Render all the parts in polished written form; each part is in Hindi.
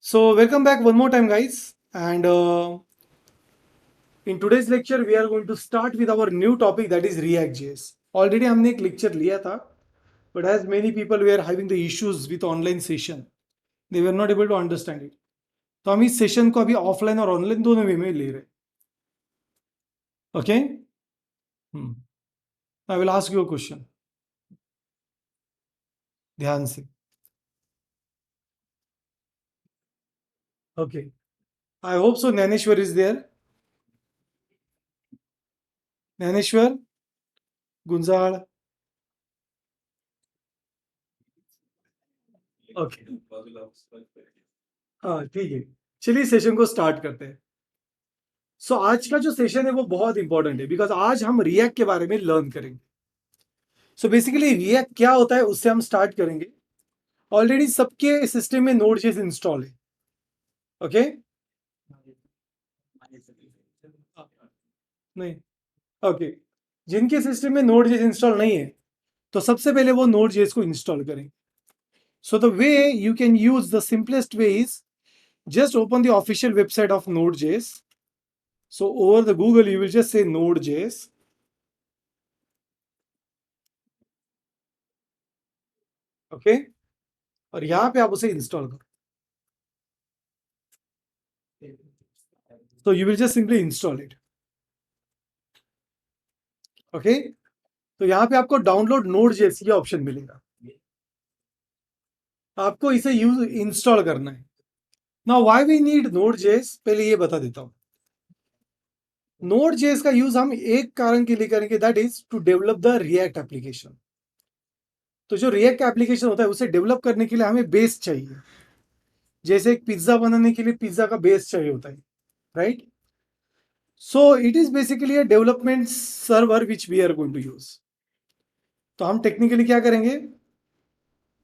So welcome back one more time, guys. And in today's lecture, we are going to start with our new topic, that is React.js. Already हमने एक lecture लिया था, but as many people were having the issues with online session, they were not able to understand it. तो हम इस सेशन को अभी ऑफलाइन और ऑनलाइन दोनों वे में ले रहे हैं. Okay? I will ask you a question. ध्यान से. Okay. I hope so. Naneshwar is there. Naneshwar, Gunzal. Okay. हाँ ठीक है. चलिए सेशन को स्टार्ट करते हैं. सो आज का जो सेशन है वो बहुत इंपॉर्टेंट है बिकॉज आज हम रिएक्ट के बारे में लर्न करेंगे. सो बेसिकली रिएक्ट क्या होता है उससे हम स्टार्ट करेंगे. ऑलरेडी सबके सिस्टम में नोड जेएस इंस्टॉल है. ओके नहीं ओके जिनके सिस्टम में नोड जेएस इंस्टॉल नहीं है तो सबसे पहले वो नोड जेएस को इंस्टॉल करें. So the way you can use the simplest way is just open the official website of Node.js. So over the Google, you will just say Node.js. Okay. और यहाँ पे आप उसे इंस्टॉल करो. So you will just simply install it. Okay. तो यहाँ पे आपको डाउनलोड Node.js ये ऑप्शन मिलेगा. आपको इसे यूज इंस्टॉल करना है. Now why we need Node.js पहले ये बता देता हूँ. Node.js का यूज हम एक कारण के लिए करेंगे, that is to develop the React application. तो जो रिएक्ट एप्लीकेशन होता है उसे डेवलप करने के लिए हमें बेस चाहिए. जैसे एक पिज्जा बनाने के लिए पिज्जा का बेस चाहिए होता है, right? So it is basically a development server which we are going to use. तो हम टेक्निकली क्या करेंगे,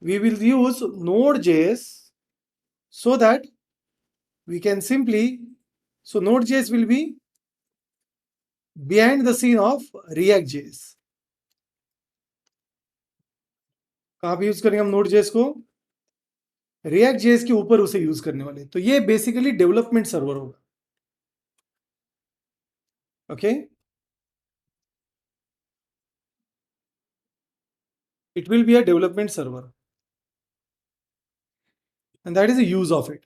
we will use Node.js so that we can simply, so Node.js will be behind the scene of React.js. कहाँ पे यूज करेंगे हम Node.js को? React.js के ऊपर उसे यूज करने वाले. तो ये बेसिकली डेवलपमेंट सर्वर होगा. Okay, it will be a development server and that is the use of it.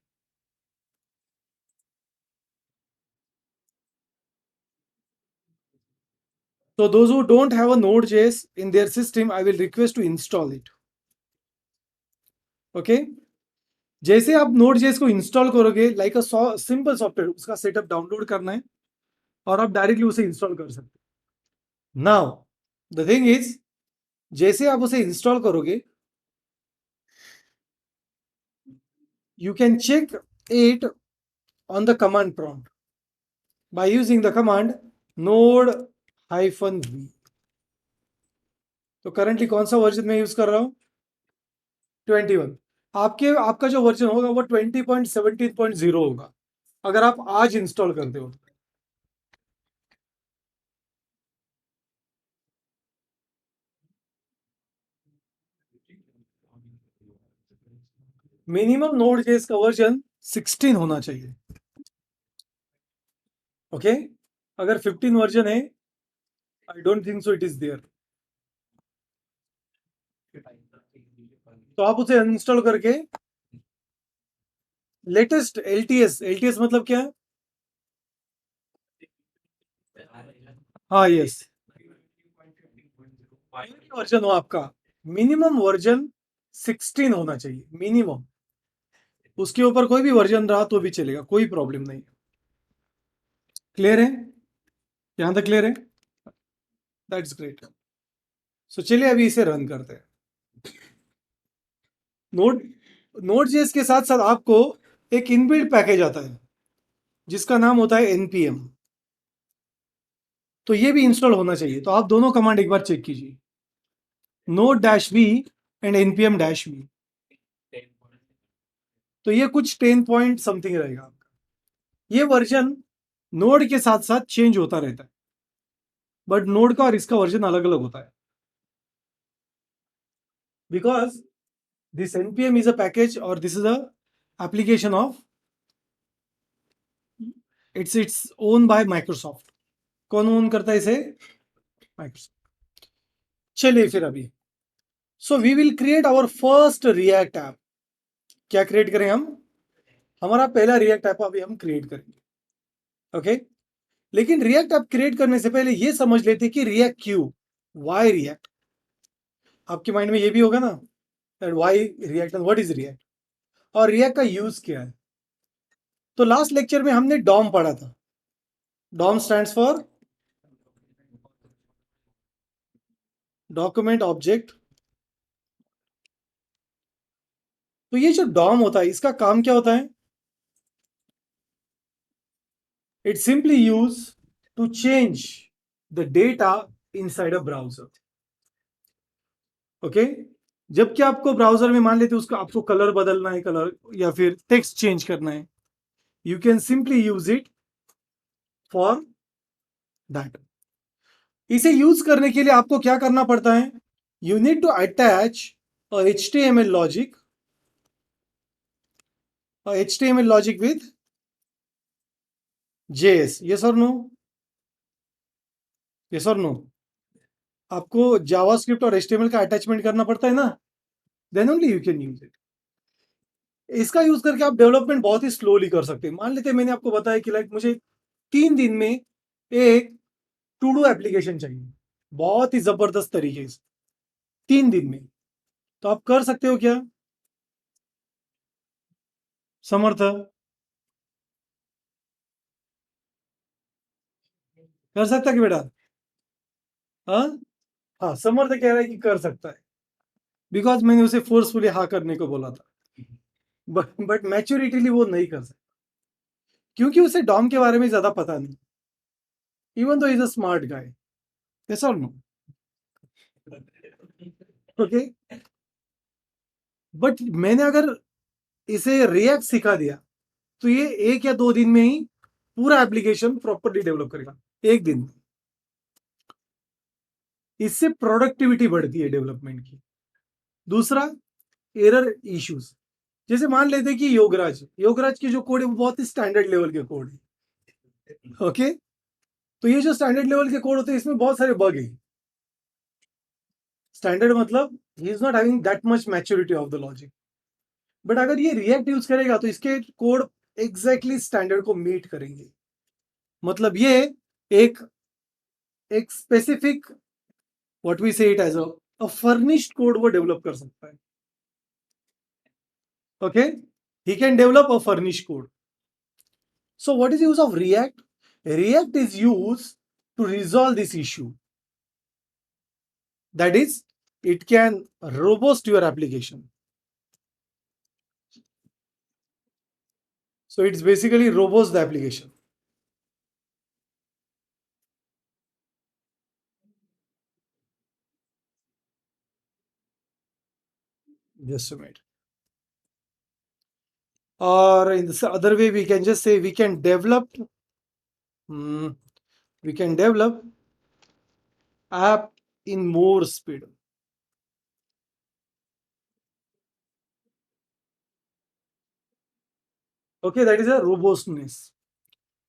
So those who don't have a Node.js in their system, I will request to install it. Okay. जैसे आप Node.js को इंस्टॉल करोगे, लाइक अ सिंपल सॉफ्टवेयर, उसका सेटअप डाउनलोड करना है और आप डायरेक्टली उसे इंस्टॉल कर सकते हो. नाउ द थिंग इज, जैसे आप उसे इंस्टॉल करोगे, you can check it on the command prompt by using the command node-v. तो करंटली कौन सा वर्जन में यूज कर रहा हूं? 21. आपका जो वर्जन होगा वो 20.17.0 होगा अगर आप आज इंस्टॉल करते हो. मिनिमम Node.js का वर्जन 16 होना चाहिए. ओके, अगर 15 वर्जन है, I don't think so it is there. तो आप उसे अनइंस्टॉल करके लेटेस्ट एलटीएस मतलब क्या है? हाँ यस, वर्जन हो आपका, मिनिमम वर्जन 16 होना चाहिए मिनिमम. उसके ऊपर कोई भी वर्जन रहा तो भी चलेगा, कोई प्रॉब्लम नहीं. क्लियर है? यहां तक क्लियर है? That's great. सो चलिए अभी इसे रन करते हैं. Node.js के साथ साथ आपको एक इनबिल्ट पैकेज आता है जिसका नाम होता है npm. तो ये भी इंस्टॉल होना चाहिए. तो आप दोनों कमांड एक बार चेक कीजिए, node-v एंड npm-v. तो ये कुछ 10 पॉइंट समथिंग रहेगा आपका. ये वर्जन नोड के साथ साथ चेंज होता रहता है, बट नोड का और इसका वर्जन अलग अलग होता है. Because this npm is a package और this is a application of its own by Microsoft. कौन ओन करता है इसे? माइक्रोसॉफ्ट. चलिए फिर अभी, so we will create our first React app. क्या क्रिएट करें हम? हमारा पहला रिएक्ट ऐप अभी हम क्रिएट करेंगे. ओके, लेकिन रिएक्ट ऐप क्रिएट करने से पहले ये समझ लेते कि रिएक्ट क्यों, वाई रिएक्ट. आपके माइंड में ये भी होगा ना, why react and what is react, और रिएक्ट का यूज क्या है. तो लास्ट लेक्चर में हमने डॉम पढ़ा था. DOM stands for document object. तो ये जो डॉम होता है इसका काम क्या होता है? It simply use to change the data inside a browser. Okay, जबकि आपको ब्राउजर में मान लेते उसका आपको कलर बदलना है, कलर या फिर टेक्स्ट चेंज करना है, you can simply use it for that. इसे यूज करने के लिए आपको क्या करना पड़ता है? You need to attach HTML logic, HTML logic with JS. Yes और नो? यस और नो? आपको जावास्क्रिप्ट और HTML का अटैचमेंट करना पड़ता है ना, then only you can use it. इसका यूज करके आप डेवलपमेंट बहुत ही स्लोली कर सकते हैं. मान लेते मैंने आपको बताया कि लाइक मुझे 3 दिन में एक टू डू एप्लीकेशन चाहिए, बहुत ही जबरदस्त तरीके से, 3 दिन में. तो आप कर सकते हो क्या समर्थ? कर सकता है कि बेटा? हाँ, हाँ समर्थ कह रहा है कि कर सकता है, बिकॉज मैंने उसे फोर्सफुली हाँ करने को बोला था. बट मैच्योरिटीली वो नहीं कर सकता, क्योंकि उसे डॉम के बारे में ज्यादा पता नहीं, even though is a smart guy. Yes और नो? ओके, बट मैंने अगर इसे रिएक्ट सिखा दिया तो ये 1 या 2 दिन में ही पूरा एप्लीकेशन प्रॉपरली डेवलप करेगा, 1 दिन में. इससे प्रोडक्टिविटी बढ़ती है डेवलपमेंट की. दूसरा, एरर इश्यूज. जैसे मान लेते हैं कि योगराज योगराज की जो कोड है वो बहुत ही स्टैंडर्ड लेवल के कोड है. ओके, तो ये जो स्टैंडर्ड लेवल के कोड होते हैं इसमें बहुत सारे बग है. स्टैंडर्ड मतलब he is not having that much maturity of the logic. But अगर ये रिएक्ट यूज करेगा तो इसके कोड एग्जैक्टली स्टैंडर्ड को मीट करेंगे. मतलब ये एक एक specific, what we say it as a furnished code वो डेवलप कर सकता है. Okay, he can develop a furnished code. So what is the use of React? React is used to resolve this issue. That is, it can robust your application. So it's basically robust the application. Just a minute. Or in this other way, we can just say we can develop we can develop app in more speed. Okay, that is a robustness.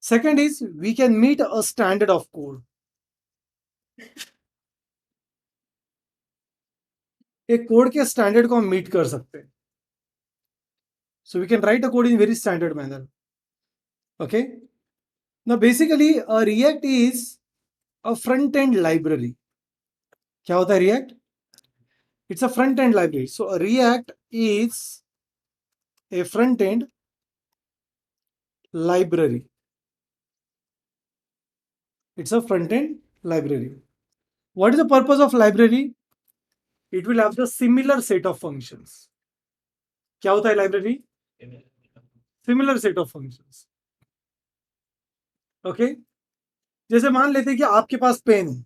Second is we can meet a standard of code. एक कोड के स्टैंडर्ड को हम मीट कर सकते हैं. So we can write a code in very standard manner. Okay. Now basically a React is a front end library. क्या होता है React? It's a front end library. So a React is a front end library. It's a front end library. What is the purpose of library? It will have the similar set of functions. क्या होता है library? Similar set of functions. Okay. जैसे मान लेते हैं कि आपके पास पेन है.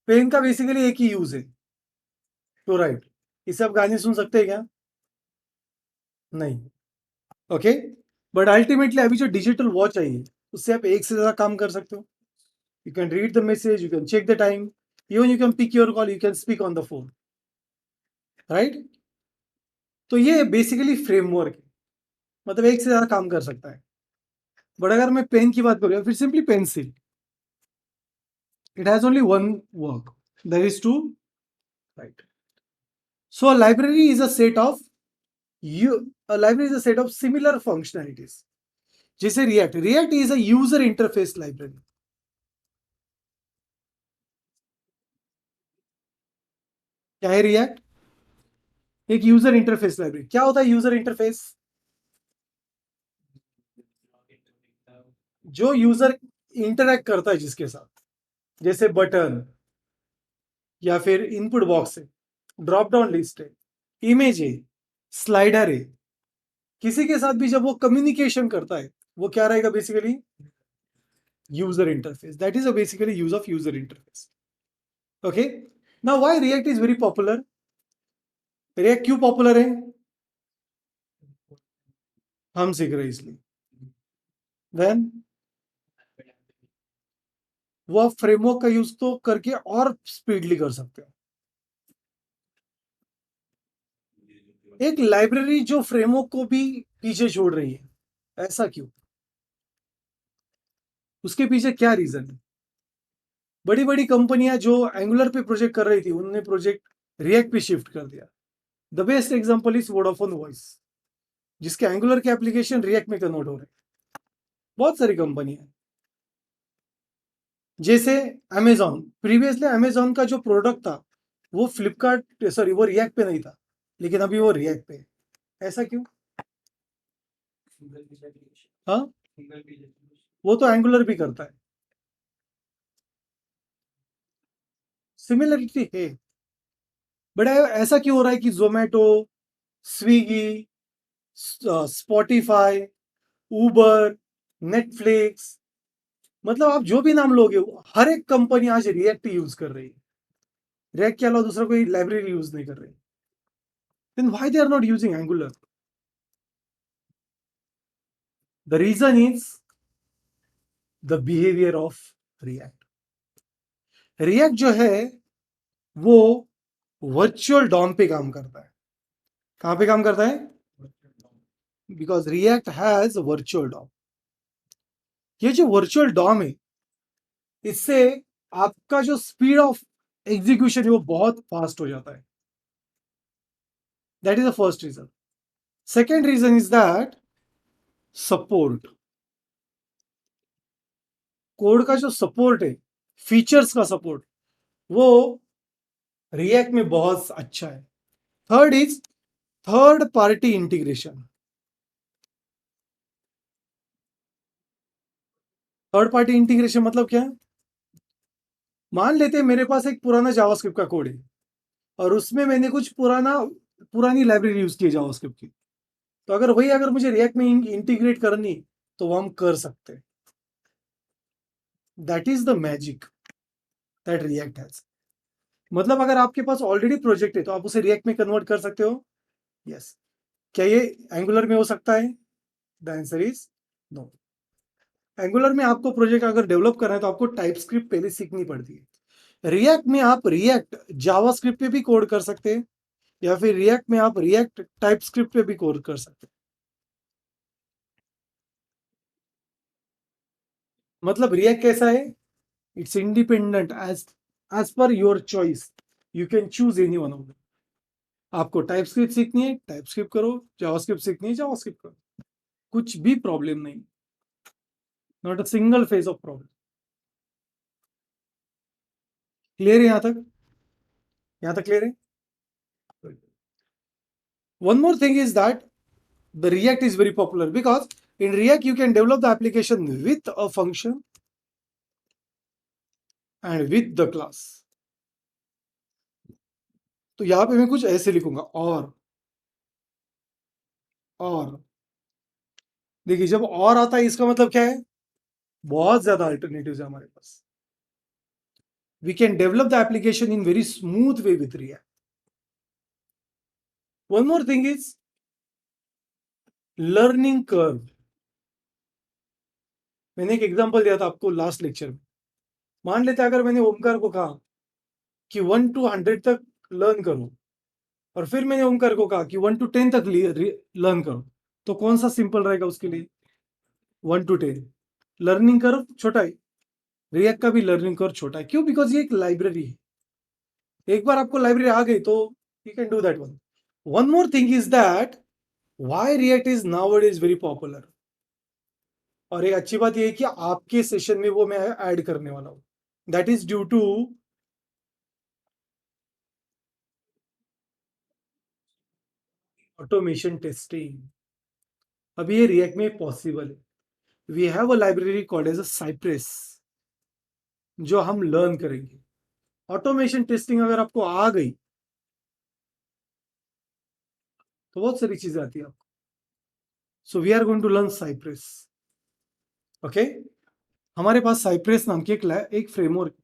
पेन का बेसिकली एक ही यूज है, टू राइट. इससे आप गाने सुन सकते हैं क्या? नहीं. ओके, बट अल्टीमेटली अभी जो डिजिटल वॉच आई है उससे आप एक से ज्यादा काम कर सकते हो. You can read the message, you can check the time, even you can pick your call, you can speak on the phone, right? तो ये बेसिकली फ्रेमवर्क है, मतलब एक से ज्यादा काम कर सकता है। बट अगर मैं पेन की बात करूँ, फिर simply pencil, it has only one work, that is to write. So a library is a set of similar functionalities. जैसे react is a user interface library. क्या है रिएक्ट? एक यूजर इंटरफेस लाइब्रेरी. क्या होता है यूजर इंटरफेस? जो यूजर इंटरैक्ट करता है जिसके साथ, जैसे बटन, या फिर इनपुट बॉक्स है, ड्रॉप डाउन लिस्ट है, इमेज है, स्लाइडर है, किसी के साथ भी जब वो कम्युनिकेशन करता है, वो क्या रहेगा basically? User interface. That is a basically use of user interface. Okay. Now why react is very popular? React क्यों पॉपुलर है? हम सीख रहे हैं इसलिए. देन वो आप फ्रेमवर्क का यूज तो करके और स्पीडली कर सकते हो. एक लाइब्रेरी जो फ्रेमवर्क को भी पीछे छोड़ रही है, ऐसा क्यों? उसके पीछे क्या रीजन है? बड़ी बड़ी कंपनियां जो एंगुलर पे प्रोजेक्ट कर रही थी, उन्होंने प्रोजेक्ट रिएक्ट पे शिफ्ट कर दिया. The best example is Vodafone voice, जिसके एंगुलर के एप्लीकेशन रिएक्ट में कन्वर्ट हो रहे हैं. बहुत सारी कंपनियां हैं. जैसे अमेजॉन, प्रीवियसली अमेजॉन का जो प्रोडक्ट था वो फ्लिपकार्ट, सॉरी, वो रिएक्ट पे नहीं था, लेकिन अभी वो रिएक्ट पे है. ऐसा क्यों? हाँ, वो तो एंगुलर भी करता है. सिमिलरिटी है. बट ऐसा क्यों हो रहा है कि जोमेटो, स्विगी, स्पॉटिफाई, उबर, नेटफ्लिक्स, मतलब आप जो भी नाम लोगे, हर एक कंपनी आज रिएक्ट यूज कर रही है. रिएक्ट के अलावा दूसरा कोई लाइब्रेरी यूज नहीं कर रही. Then why they are not using Angular? The reason is the behaviour of react. React जो है वो वर्चुअल डॉम पे काम करता है. कहां पे काम करता है? Because react has virtual DOM. ये जो वर्चुअल डॉम है, इससे आपका जो स्पीड ऑफ एग्जीक्यूशन है वो बहुत फास्ट हो जाता है. That is the first reason. Second reason is that support. Code का जो सपोर्ट है, फीचर्स का सपोर्ट, वो रिएक्ट में बहुत अच्छा है. Third is third party integration. Third party integration मतलब क्या है? मान लेते हैं मेरे पास एक पुराना जावास्क्रिप्ट का कोड है और उसमें मैंने कुछ पुरानी लाइब्रेरी यूज की है जावास्क्रिप्ट की. तो अगर मुझे रिएक्ट में इंटीग्रेट करनी, तो वो हम कर सकते हैं. That is the magic that react has. मतलब अगर आपके पास ऑलरेडी प्रोजेक्ट है तो आप उसे रिएक्ट में कन्वर्ट कर सकते हो. यस. क्या ये एंगुलर में हो सकता है? The answer is no. Angular में आपको प्रोजेक्ट अगर डेवलप करना है तो आपको टाइपस्क्रिप्ट पहले सीखनी पड़ती है. रिएक्ट में आप रिएक्ट जावास्क्रिप्ट पे भी कोड कर सकते हैं, या फिर रिएक्ट में आप रिएक्ट टाइपस्क्रिप्ट पे भी कोड कर सकते हैं. मतलब रिएक्ट कैसा है? It's independent as per your choice. You can choose any one of them. आपको टाइपस्क्रिप्ट सीखनी है टाइपस्क्रिप्ट करो, जावास्क्रिप्ट सीखनी है जावास्क्रिप्ट करो. कुछ भी प्रॉब्लम नहीं. Not a single phase of problem. Clear है यहां तक? यहां तक क्लियर है? One more thing is that the React is very popular because in React you can develop the application with a function and with the class. तो यहां पे मैं कुछ ऐसे लिखूंगा, और देखिए जब और आता है इसका मतलब क्या है? बहुत ज्यादा अल्टरनेटिव्स है हमारे पास. We can develop the application in very smooth way with React. One more thing is learning curve. मैंने एक एग्जांपल दिया था आपको लास्ट लेक्चर में. मान लेते अगर मैंने ओमकार को कहा कि 1 to 100 तक लर्न करो, और फिर मैंने ओमकार को कहा कि 1 to 10 तक लर्न करो, तो कौन सा सिंपल रहेगा उसके लिए? 1 to 10 लर्निंग कर्व छोटा है, रिएक्ट का भी लर्निंग कर्व छोटा है। क्यों? बिकॉज ये एक लाइब्रेरी है, एक बार आपको लाइब्रेरी आ गई तो you can do that one. One more thing is that why react is now is very popular, और एक अच्छी बात यह है कि आपके सेशन में वो मैं ऐड करने वाला हूं, that is due to automation testing. अब ये रिएक्ट में पॉसिबल है। We have a library called as a Cypress, जो हम लर्न करेंगे। ऑटोमेशन टेस्टिंग अगर आपको आ गई तो बहुत सारी चीजें आती है आपको। So we are going to learn Cypress. Okay, हमारे पास साइप्रेस नाम की एक फ्रेमवर्क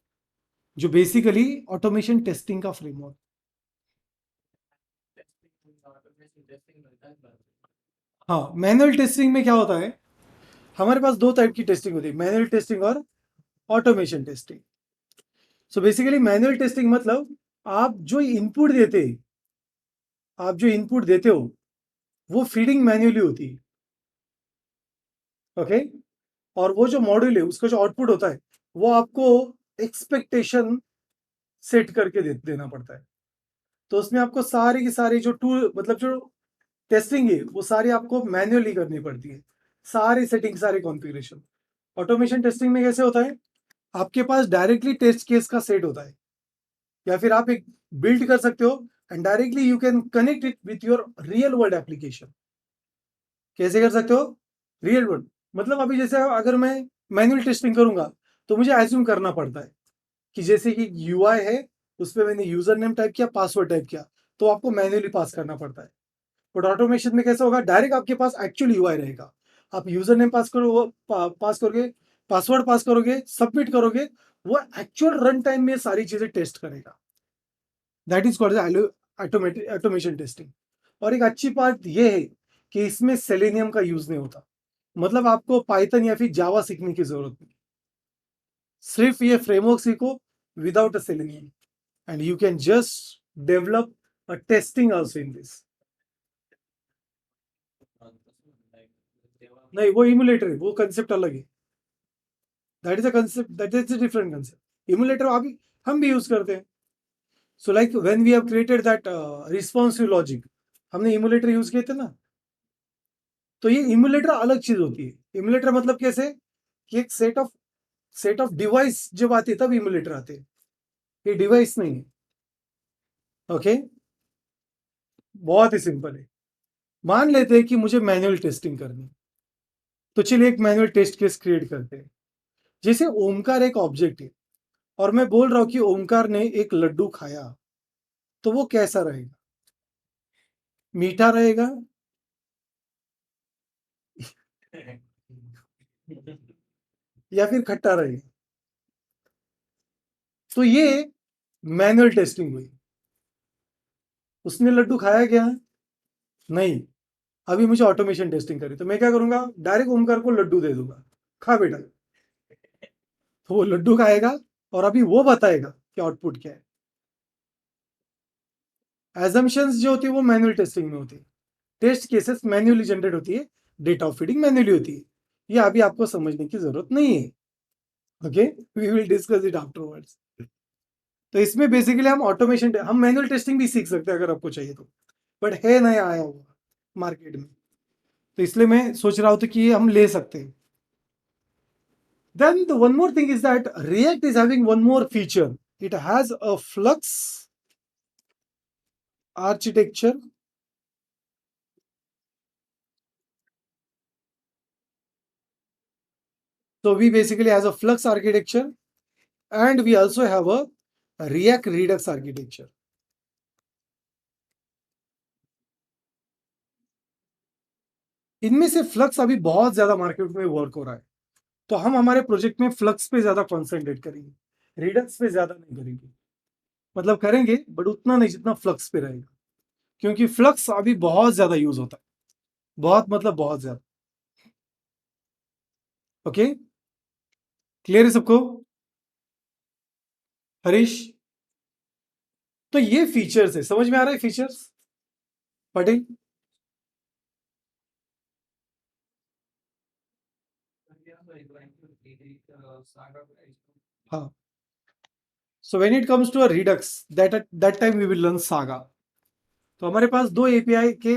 जो बेसिकली ऑटोमेशन टेस्टिंग का फ्रेमवर्क। हाँ, मैनुअल टेस्टिंग में क्या होता है, हमारे पास दो टाइप की टेस्टिंग होती है, मैनुअल टेस्टिंग और automation testing. So basically manual testing मतलब आप जो इनपुट देते हो वो फीडिंग मैन्युअली होती है। ओके, और वो जो मॉड्यूल है उसका जो आउटपुट होता है वो आपको एक्सपेक्टेशन सेट करके देना पड़ता है। तो उसमें आपको सारी की सारी जो टूल मतलब जो टेस्टिंग है वो सारी आपको मैन्युअली करनी पड़ती है, सारी सेटिंग सारे कॉन्फ़िगरेशन। ऑटोमेशन टेस्टिंग में कैसे होता है, आपके पास डायरेक्टली टेस्ट केस का सेट होता है, या फिर आप एक बिल्ड कर सकते हो and directly you can connect it with your real world application. कैसे कर सकते हो? रियल वर्ल्ड मतलब अभी जैसे अगर मैं मैनुअल टेस्टिंग करूंगा तो मुझे एज्यूम करना पड़ता है कि जैसे कि यूआई है, उस पर मैंने यूजर नेम टाइप किया, पासवर्ड टाइप किया, तो आपको मैन्युअली पास करना पड़ता है। बट ऑटोमेशन में कैसा होगा, डायरेक्ट आपके पास एक्चुअल यूआई रहेगा। आप यूजर नेम पास करो, पास करोगे, पासवर्ड पास करोगे, सबमिट करोगे, वो एक्चुअल रन टाइम में सारी चीजें टेस्ट करेगा। That is called automation testing. और एक अच्छी बात यह है कि इसमें सेलेनियम का यूज नहीं होता, मतलब आपको पाइथन या फिर जावा सीखने की जरूरत नहीं, सिर्फ ये फ्रेमवर्क सीखो without a Selenium and you can just develop a testing also in this. नहीं, वो इमुलेटर है, वो कंसेप्ट अलग है। That is a concept, that is a different concept. Emulator अभी हम भी यूज करते हैं। So like when we have created that responsive logic, हमने इमुलेटर यूज किए थे ना। तो ये इमुलेटर अलग चीज होती है। इमुलेटर मतलब कैसे कि एक सेट ऑफ डिवाइस जब आती है तब इमुलेटर आते हैं, ये डिवाइस नहीं है। ओके, बहुत ही सिंपल है। मान लेते हैं कि मुझे मैनुअल टेस्टिंग करनी है, तो चलिए एक मैनुअल टेस्ट केस क्रिएट करते हैं। जैसे ओमकार एक ऑब्जेक्ट है और मैं बोल रहा हूं कि ओमकार ने एक लड्डू खाया, तो वो कैसा रहेगा? मीठा रहेगा या फिर खट्टा रहेगा? तो ये मैनुअल टेस्टिंग हुई। उसने लड्डू खाया क्या? नहीं। अभी मुझे ऑटोमेशन टेस्टिंग करी, तो मैं क्या करूंगा, डायरेक्ट ओमकार को लड्डू दे दूंगा, खा बेटा। तो वो लड्डू खाएगा और अभी वो बताएगा कि आउटपुट क्या है। एजम्पशंस जो होती है वो मैनुअल टेस्टिंग में होती है, टेस्ट केसेस मैन्युअली जनरेट होती है, डेटा ऑफ फीडिंग मैन्युअली होती है। ये अभी आपको समझने की जरूरत नहीं है। Okay, we will discuss it afterwards. तो इसमें बेसिकली हम मैनुअल टेस्टिंग भी सीख सकते हैं अगर आपको चाहिए तो, बट है नया आया हुआ मार्केट में, तो इसलिए मैं सोच रहा हूँ तो कि ये हम ले सकते हैं। Then the one more thing is that React is having one more feature. It has a Flux architecture. So we basically has a Flux architecture, and we also have a React Redux architecture. इनमें से फ्लक्स अभी बहुत ज्यादा मार्केट में वर्क हो रहा है, तो हम हमारे प्रोजेक्ट में फ्लक्स पे ज्यादा कॉन्सेंट्रेट करेंगे, रिडक्स पे ज्यादा नहीं करेंगे। मतलब करेंगे बट उतना नहीं जितना फ्लक्स पे रहेगा, क्योंकि फ्लक्स अभी बहुत ज्यादा यूज होता है, बहुत मतलब बहुत ज्यादा। ओके, क्लियर है सबको? हरीश, तो ये फीचर्स है, समझ में आ रहा है फीचर्स? पटेल? हाँ. So when it comes to a Redux, that time we will learn Saga. तो हमारे पास दो एपीआई के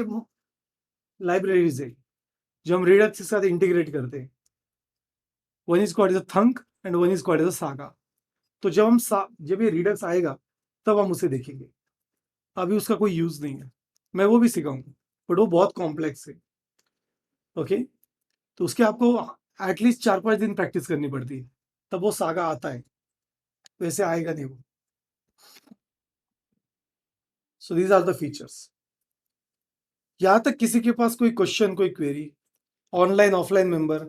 लाइब्रेरीज है जो हम Redux के साथ इंटीग्रेट करते हैं. One is called as a thunk and one is called as a saga. तो जब ये Redux आएगा तब हम उसे देखेंगे. अभी उसका कोई यूज नहीं है. मैं वो भी सिखाऊंगा बट वो बहुत कॉम्प्लेक्स है. ओके. तो उसके आपको एटलीस्ट 4-5 दिन प्रैक्टिस करनी पड़ती है तब वो सागा आता है. वैसे आएगा नहीं वो. So these are the features. यहां तक किसी के पास कोई क्वेश्चन, कोई query? Online offline member?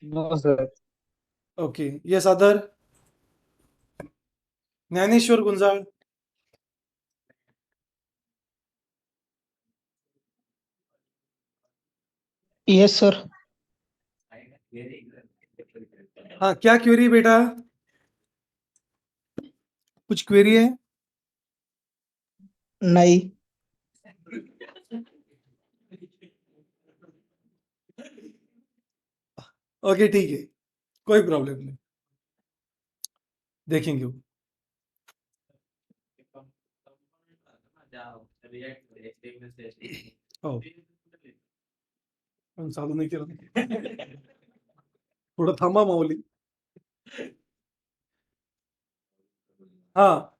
No sir. Okay. Yes other? Dnyaneshwar Gunjal? Yes sir. हाँ, क्या क्वेरी बेटा? कुछ क्वेरी है? नहीं. ओके ठीक है, कोई प्रॉब्लम नहीं, देखेंगे वो. हो. पण चालू नाही केलं. थोडं थांबा माऊली. हाँ.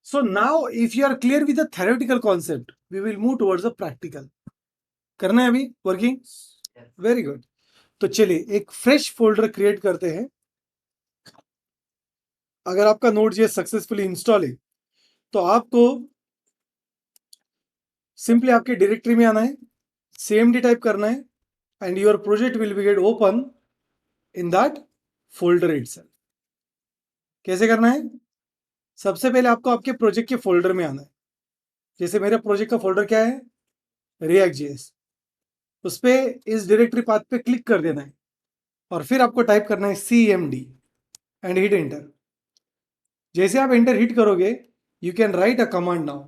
So now if you are clear with the theoretical concept, we will move towards the practical. करना है अभी वर्किंग? Very good. तो चलिए एक फ्रेश फोल्डर क्रिएट करते हैं. अगर आपका Node.js सक्सेसफुली इंस्टॉल है तो आपको सिंपली आपके डायरेक्टरी में आना है, cmd टाइप करना है and your project will be get open in that folder itself. कैसे करना है? सबसे पहले आपको आपके प्रोजेक्ट के फोल्डर में आना है. जैसे मेरे प्रोजेक्ट का फोल्डर क्या है? React.js. उस पर इस डायरेक्टरी पाथ पे क्लिक कर देना है और फिर आपको टाइप करना है cmd एंड हिट एंटर. जैसे आप एंटर हिट करोगे you can write a command now.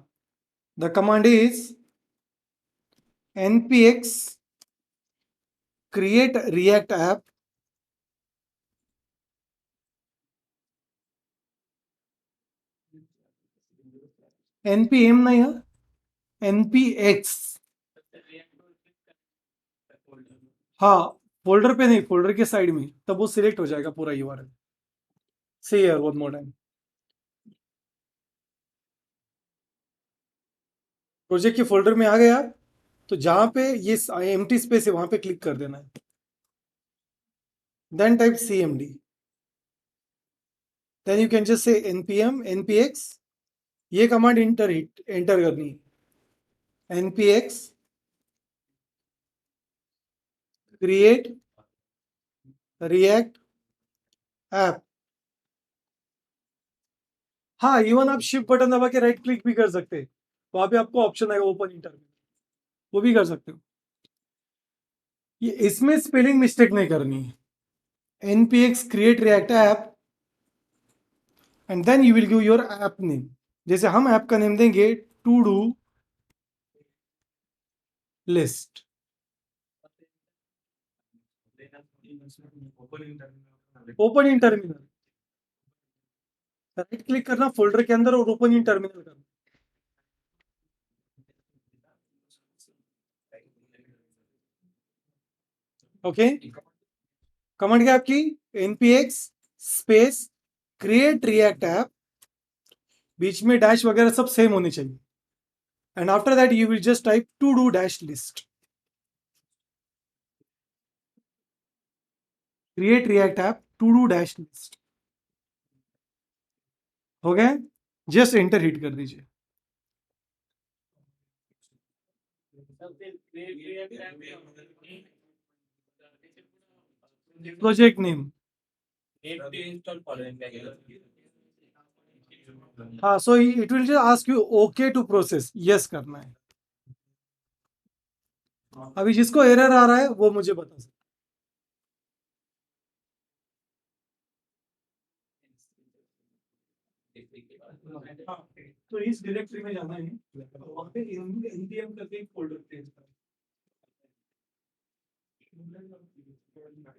The command is npx create react app npm नहीं है, npx. हाँ, फोल्डर पे नहीं, फोल्डर के साइड में, तब वो सिलेक्ट हो जाएगा पूरा यूआरएल. से यार वन मोर टाइम. प्रोजेक्ट के फोल्डर में आ गए आप तो जहां पे ये एम्प्टी स्पेस है वहां पे क्लिक कर देना है. Then type cmd. Then you can just say npm npx. ये कमांड एंटर करनी है. npx create react app. हाँ, इवन आप शिफ्ट बटन दबा के राइट क्लिक भी कर सकते हैं. वहां पे आपको ऑप्शन आएगा ओपन इंटरव्यू, वो भी कर सकते हो. ये इसमें स्पेलिंग मिस्टेक नहीं करनी है. npx create react app and then you will give your app name. जैसे हम ऐप का नेम देंगे to do list. Open in terminal. Right click करना फोल्डर के अंदर और ओपन इन टर्मिनल करना. ओके. कमांड क्या आपकी? npx space create React app, बीच में डैश वगैरह सब सेम होने चाहिए. And after that you will just type to do dash list. Create React app to do dash list. हो गया? जस्ट एंटर हिट कर दीजिए. Project name. हाँ, so it will just ask you okay to process. Yes करना है. अभी जिसको एरर आ रहा है वो मुझे बता सकते. हाँ, तो इस डायरेक्टरी में जाना है, वहाँ पे npm करके एक फोल्डर क्रिएट करना है,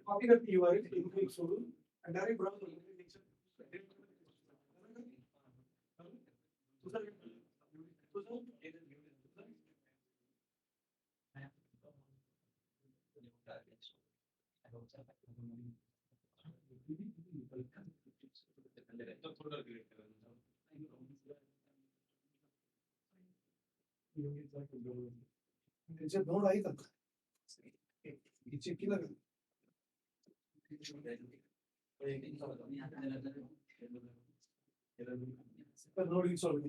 कॉपी करके यूआरएल इनको एक छोड़ो, डायरेक्ट ब्राउज़र जब नोड आई तब चेक की लगा पर नोड इंस्टॉल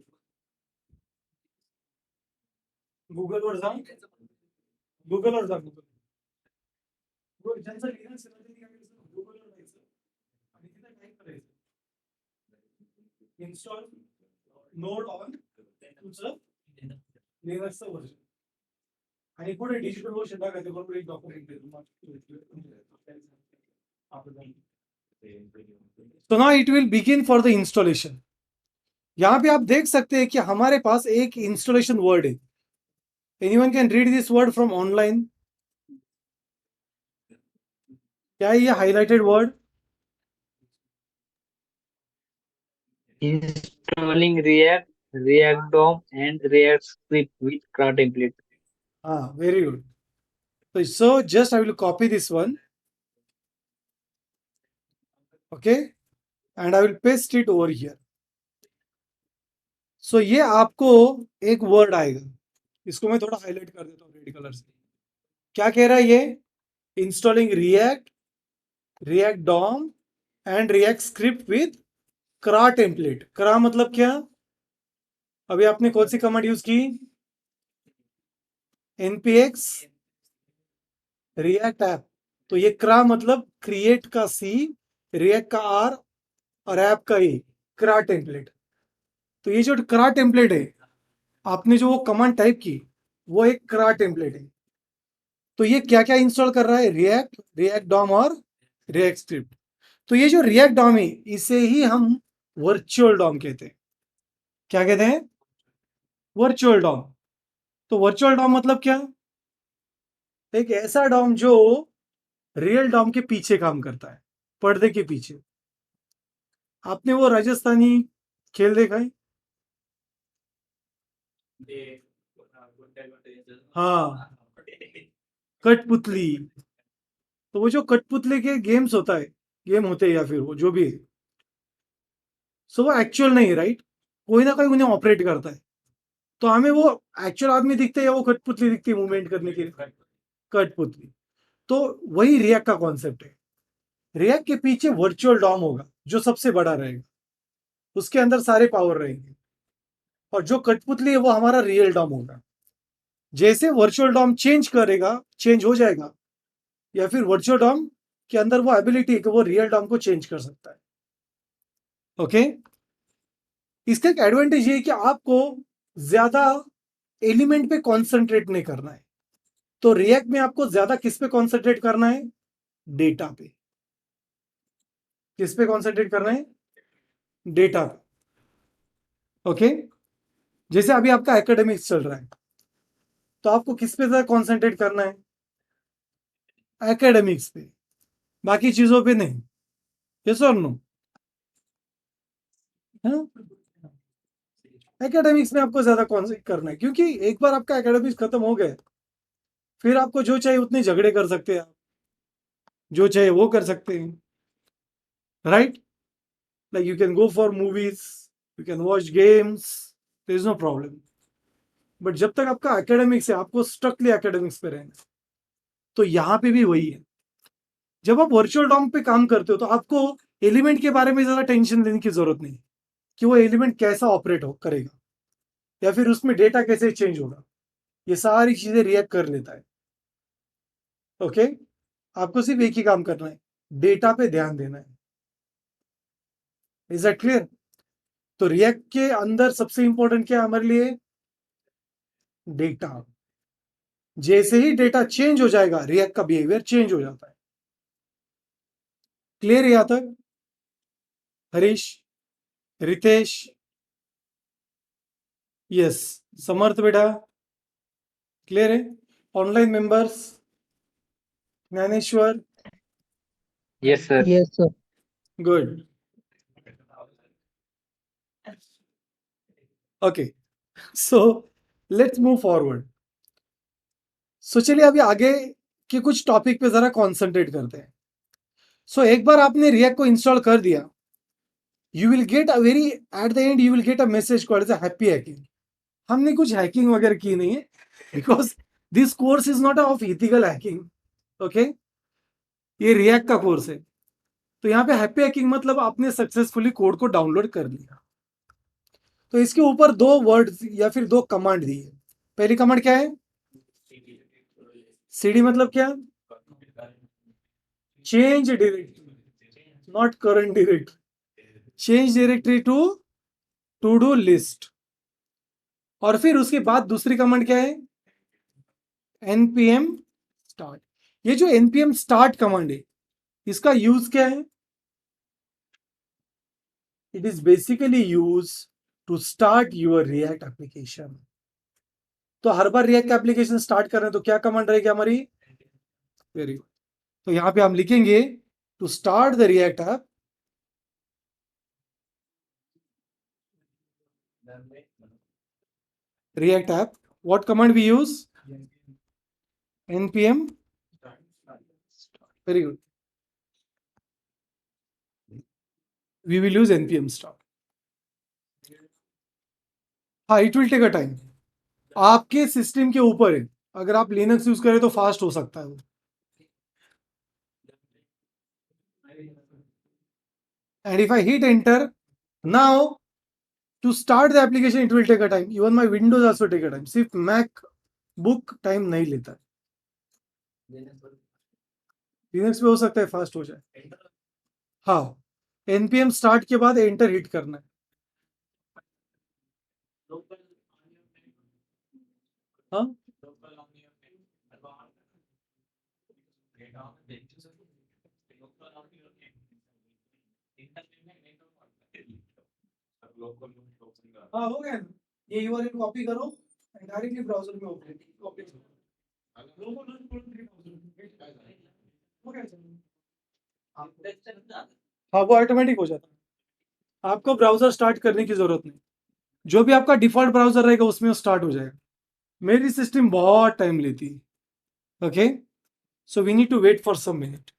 गूगलवर जा, गूगलवर जा, गूगल ज्यांचा लिनक्स आहे ना त्यांनी काय करायचं, गूगलवर जायचं आणि तिथे टाईप करायचं इन्स्टॉल नोड ऑन तुमचं लिनक्सचं वर्जन आणि पुढे डिजिटल वर्जन टाकायचं, बरोबर एक डॉक्युमेंट तो ना it will begin for the installation. यहाँ पे आप देख सकते हैं कि हमारे पास एक इंस्टॉलेशन वर्ड है। Anyone can read this word from online? क्या है ये highlighted word? Installing React, React DOM, and React script with CRA template. हाँ, very good. So just I will copy this one, okay, and I will paste it over here. So ये आपको एक वर्ड आएगा, इसको मैं थोड़ा हाईलाइट कर देता हूँ रेड कलर से। क्या कह रहा है ये? Installing React, React DOM and React script with CRA template. CRA मतलब क्या? अभी आपने कौन सी कमांड यूज की? npx React app. तो ये क्रा मतलब क्रिएट का सी, रिएक्ट का आर और ऐप का ई, क्रा टेम्पलेट। तो ये जो क्रा टेम्पलेट है, आपने जो वो कमांड टाइप की वो एक क्रा टेम्पलेट है। तो ये क्या क्या इंस्टॉल कर रहा है? रिएक्ट, रिएक्ट डॉम और रिएक्ट स्क्रिप्ट। तो ये जो रिएक्ट डॉम है इसे ही हम वर्चुअल डॉम कहते हैं। क्या कहते हैं? Virtual DOM. तो वर्चुअल डॉम मतलब क्या? एक ऐसा डॉम जो रियल डॉम के पीछे काम करता है, पर्दे के पीछे। आपने वो राजस्थानी खेल देखा है? हाँ, कठपुतली। तो वो जो कठपुतली के गेम्स होता है, गेम होते हैं या फिर वो जो भी है, सो वो एक्चुअल नहीं है, राइट? कोई ना कोई उन्हें ऑपरेट करता है। तो हमें वो एक्चुअल आदमी दिखते हैं या वो कठपुतली दिखती है मूवमेंट करने के लिए? कठपुतली। तो वही रिएक्ट का कॉन्सेप्ट है। रिएक्ट के पीछे वर्चुअल डॉम होगा जो सबसे बड़ा रहेगा, उसके अंदर सारे पावर रहेंगे, और जो कठपुतली है वो हमारा रियल डॉम होगा। जैसे वर्चुअल डॉम चेंज करेगा, चेंज हो जाएगा, या फिर वर्चुअल डॉम के अंदर वो एबिलिटी है कि वो रियल डॉम को चेंज कर सकता है। ओके, इसका एक एडवांटेज ये है कि आपको ज्यादा एलिमेंट पे कॉन्सेंट्रेट नहीं करना है। तो रिएक्ट में आपको ज्यादा किस पे कॉन्सेंट्रेट करना है? डेटा पे। किस पे कॉन्सेंट्रेट करना है? डेटा पे। ओके, जैसे अभी आपका एकेडमिक्स चल रहा है, तो आपको किस पे ज्यादा कॉन्सेंट्रेट करना है? एकेडमिक्स पे, बाकी चीजों पे नहीं। यस और नो? एकेडमिक्स में आपको ज्यादा कॉन्सेंट्रेट करना है, क्योंकि एक बार आपका एकेडमिक्स खत्म हो गया, फिर आपको जो चाहिए उतने झगड़े कर सकते हैं आप, जो चाहिए वो कर सकते हैं, right? Like you can go for movies, you can watch games, there is no problem. But जब तक आपका एकेडमिक्स है, आपको स्ट्रिक्टली एकेडमिक्स पे रहना है। तो यहाँ पे भी वही है। जब आप वर्चुअल डॉम पे काम करते हो तो आपको एलिमेंट के बारे में ज्यादा टेंशन लेने की जरूरत नहीं कि वो एलिमेंट कैसा ऑपरेट हो करेगा या फिर उसमें डेटा कैसे चेंज होगा। ये सारी चीजें रिएक्ट कर लेता है। ओके, आपको सिर्फ एक ही काम करना है, डेटा पे ध्यान देना है। Is that clear? तो रिएक्ट के अंदर सबसे इंपॉर्टेंट क्या है हमारे लिए? डेटा। जैसे ही डेटा चेंज हो जाएगा, रिएक्ट का बिहेवियर चेंज हो जाता है। क्लियर है यहां तक? हरीश, रितेश, यस, समर्थ बेटा क्लियर है? Online members, Dnyaneshwar, Yes, sir. Yes, sir. Good, okay, so let's move forward. So चलिए अभी आगे के कुछ टॉपिक पे जरा कॉन्सेंट्रेट करते हैं। सो एक बार आपने रिएक्ट को इंस्टॉल कर दिया, you will get a very at the end you will get a message called as a happy hacking. हमने कुछ हैकिंग वगैरह की नहीं है, because this course is not of ethical hacking, okay? ये रिएक्ट का कोर्स है। तो यहाँ पे हैप्पी हैकिंग मतलब आपने सक्सेसफुली कोड को डाउनलोड कर लिया। तो इसके ऊपर दो वर्ड या फिर दो कमांड दी है। पहली कमांड क्या है? सीडी मतलब क्या? Change directory, not current directory. Change directory to do list. और फिर उसके बाद दूसरी कमांड क्या है? npm start। ये जो npm start कमांड है, इसका यूज क्या है? It is basically use to start your react application. तो हर बार रिएक्ट एप्लीकेशन स्टार्ट कर रहे हैं तो क्या कमांड रहेगी हमारी? Very good. तो यहां पे हम लिखेंगे to start the react app, react app, what command we use? npm, very good, we will use npm start. हाँ, it will take a time, आपके सिस्टम के ऊपर है। अगर आप लिनक्स यूज करें तो फास्ट हो सकता है वो। And if I hit enter now to start the application, it will take a time. Even my Windows also take a time. सिर्फ MacBook टाइम नहीं लेता है, लिनक्स पे हो सकता है फास्ट हो जाए। हाँ, npm स्टार्ट के बाद एंटर हिट करना है। हाँ, हाँ हो गया ना? ये यूआरएल कॉपी करो, डायरेक्टली ब्राउजर में ओपन कॉपी करो। हो गया सर? हाँ, वो ऑटोमेटिक हो जाता है, आपको ब्राउजर स्टार्ट करने की जरूरत नहीं। जो भी आपका डिफॉल्ट ब्राउजर रहेगा उसमें स्टार्ट हो जाएगा। मेरी सिस्टम बहुत टाइम लेती है, okay? So we need to wait for some minute.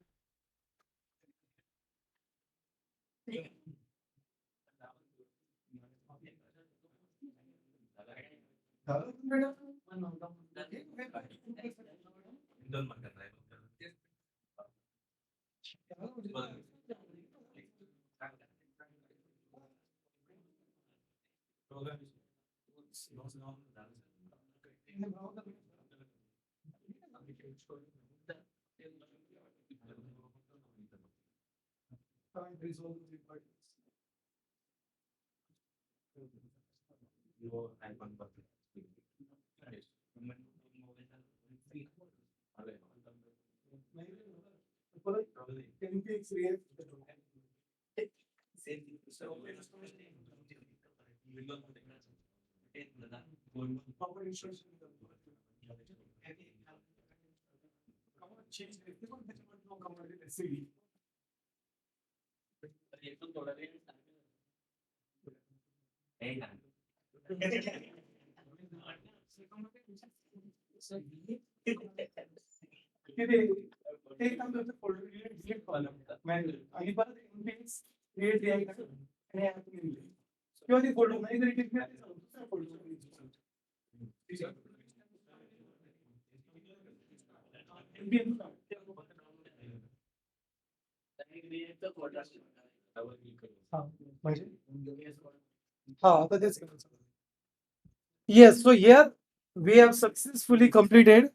Yes, so here we have successfully completed.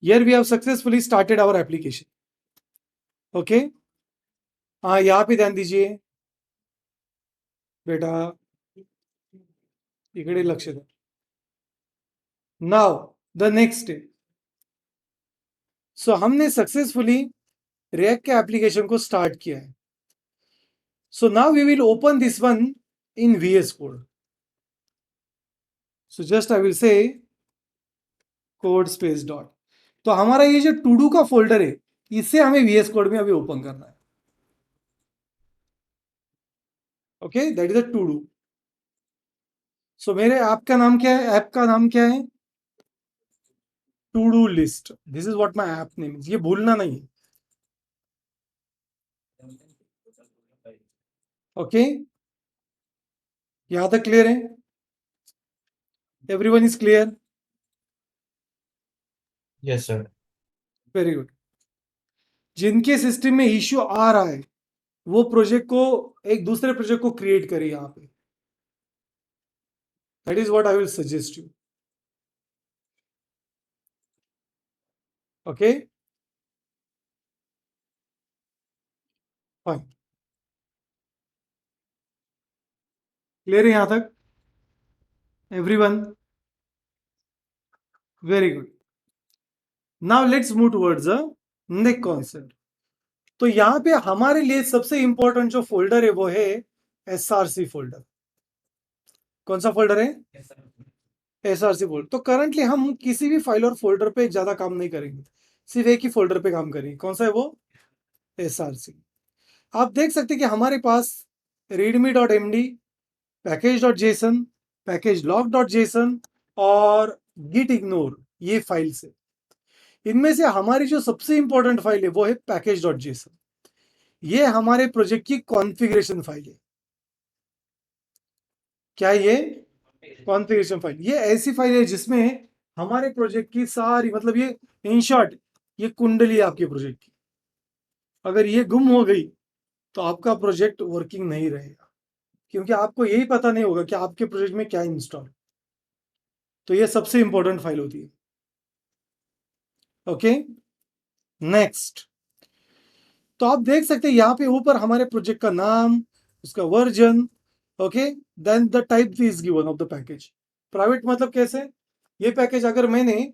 Here we have successfully started our application. Okay, हाँ यहाँ पे ध्यान दीजिए बेटा, इकडे लक्ष द्या। Now the next step. So हमने सक्सेसफुली रिएक्ट के एप्लीकेशन को स्टार्ट किया है। So now we will open this one in VS code. So just I will say code space dot. तो हमारा ये जो टू डू का फोल्डर है, इसे हमें वीएस कोड में अभी ओपन करना है। Okay, that is a to do. So मेरे ऐप का नाम क्या है? ऐप का नाम क्या है? To do list. This is what my app name is. ये भूलना नहीं है। ओके, यहां तक क्लियर है? Everyone is clear? Yes, sir. Very good. जिनके सिस्टम में इश्यू आ रहा है, वो प्रोजेक्ट को, एक दूसरे प्रोजेक्ट को क्रिएट करे यहां पे। That is what I will suggest you. Okay, fine. Clear है यहां तक everyone? Very good. Now let's move towards the next concept. तो यहां पे हमारे लिए सबसे इंपॉर्टेंट जो फोल्डर है वो है एसआरसी फोल्डर। कौन सा फोल्डर है? SRC folder. तो करंटली हम किसी भी फाइल और फोल्डर पे ज्यादा काम नहीं करेंगे, सिर्फ एक ही फोल्डर पे काम करेंगे। कौन सा है वो? एसआरसी। आप देख सकते हैं कि हमारे पास readme.md, package.json, packagelog.json और git ignore, ये फाइल्स है। इनमें से हमारी जो सबसे इंपॉर्टेंट फाइल है वो है package.json। ये हमारे प्रोजेक्ट की कॉन्फ़िगरेशन फाइल है। क्या ये? Configuration file. ये ऐसी फाइल है जिसमें हमारे प्रोजेक्ट की सारी, मतलब ये इन शॉर्ट, ये कुंडली है आपके प्रोजेक्ट की। अगर ये गुम हो गई तो आपका प्रोजेक्ट वर्किंग नहीं रहेगा, क्योंकि आपको यही पता नहीं होगा कि आपके प्रोजेक्ट में क्या इंस्टॉल। तो ये सबसे इंपॉर्टेंट फाइल होती है। Okay, next. तो आप देख सकते हैं यहाँ पे ऊपर हमारे प्रोजेक्ट का नाम, उसका version. Okay, then the type is given of the package. Private मतलब कैसे? ये पैकेज अगर मैंने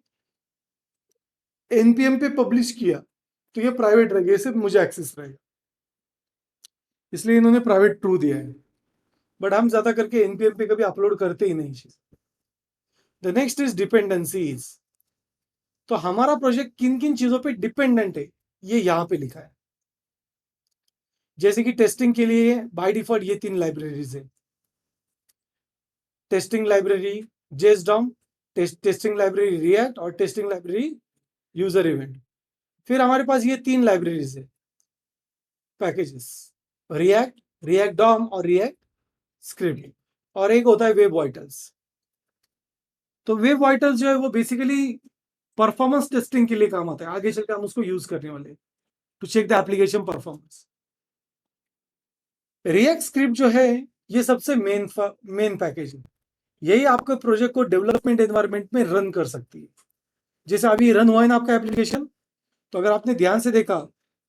एनपीएम पे पब्लिश किया तो ये प्राइवेट रहेगा, ये सिर्फ मुझे एक्सेस रहेगा, इसलिए इन्होंने प्राइवेट ट्रू दिया है। बट हम ज्यादा करके एनपीएम पे कभी अपलोड करते ही नहीं चीज। The next is dependencies. तो हमारा प्रोजेक्ट किन किन चीजों पे डिपेंडेंट है, ये यहां पे लिखा है। जैसे कि टेस्टिंग के लिए बाय डिफॉल्ट ये 3 लाइब्रेरीज है। Testing library jsdom, testing library React और टेस्टिंग लाइब्रेरी यूजर इवेंट। फिर हमारे पास ये 3 लाइब्रेरीज है पैकेजेस, रिएक्ट, रिएक्ट डॉम और रिएक्ट स्क्रिप्ट। और एक होता है वेब वाइटल्स। तो वेब वाइटल्स जो है वो बेसिकली परफॉर्मेंस टेस्टिंग के लिए काम आता है। आगे चलकर हम उसको यूज करने वाले, to check the application performance. React script जो है ये सबसे मेन पैकेज है। यही आपके प्रोजेक्ट को डेवलपमेंट एनवायरनमेंट में रन कर सकती है। जैसे अभी रन हुआ है ना आपका एप्लीकेशन, तो अगर आपने ध्यान से देखा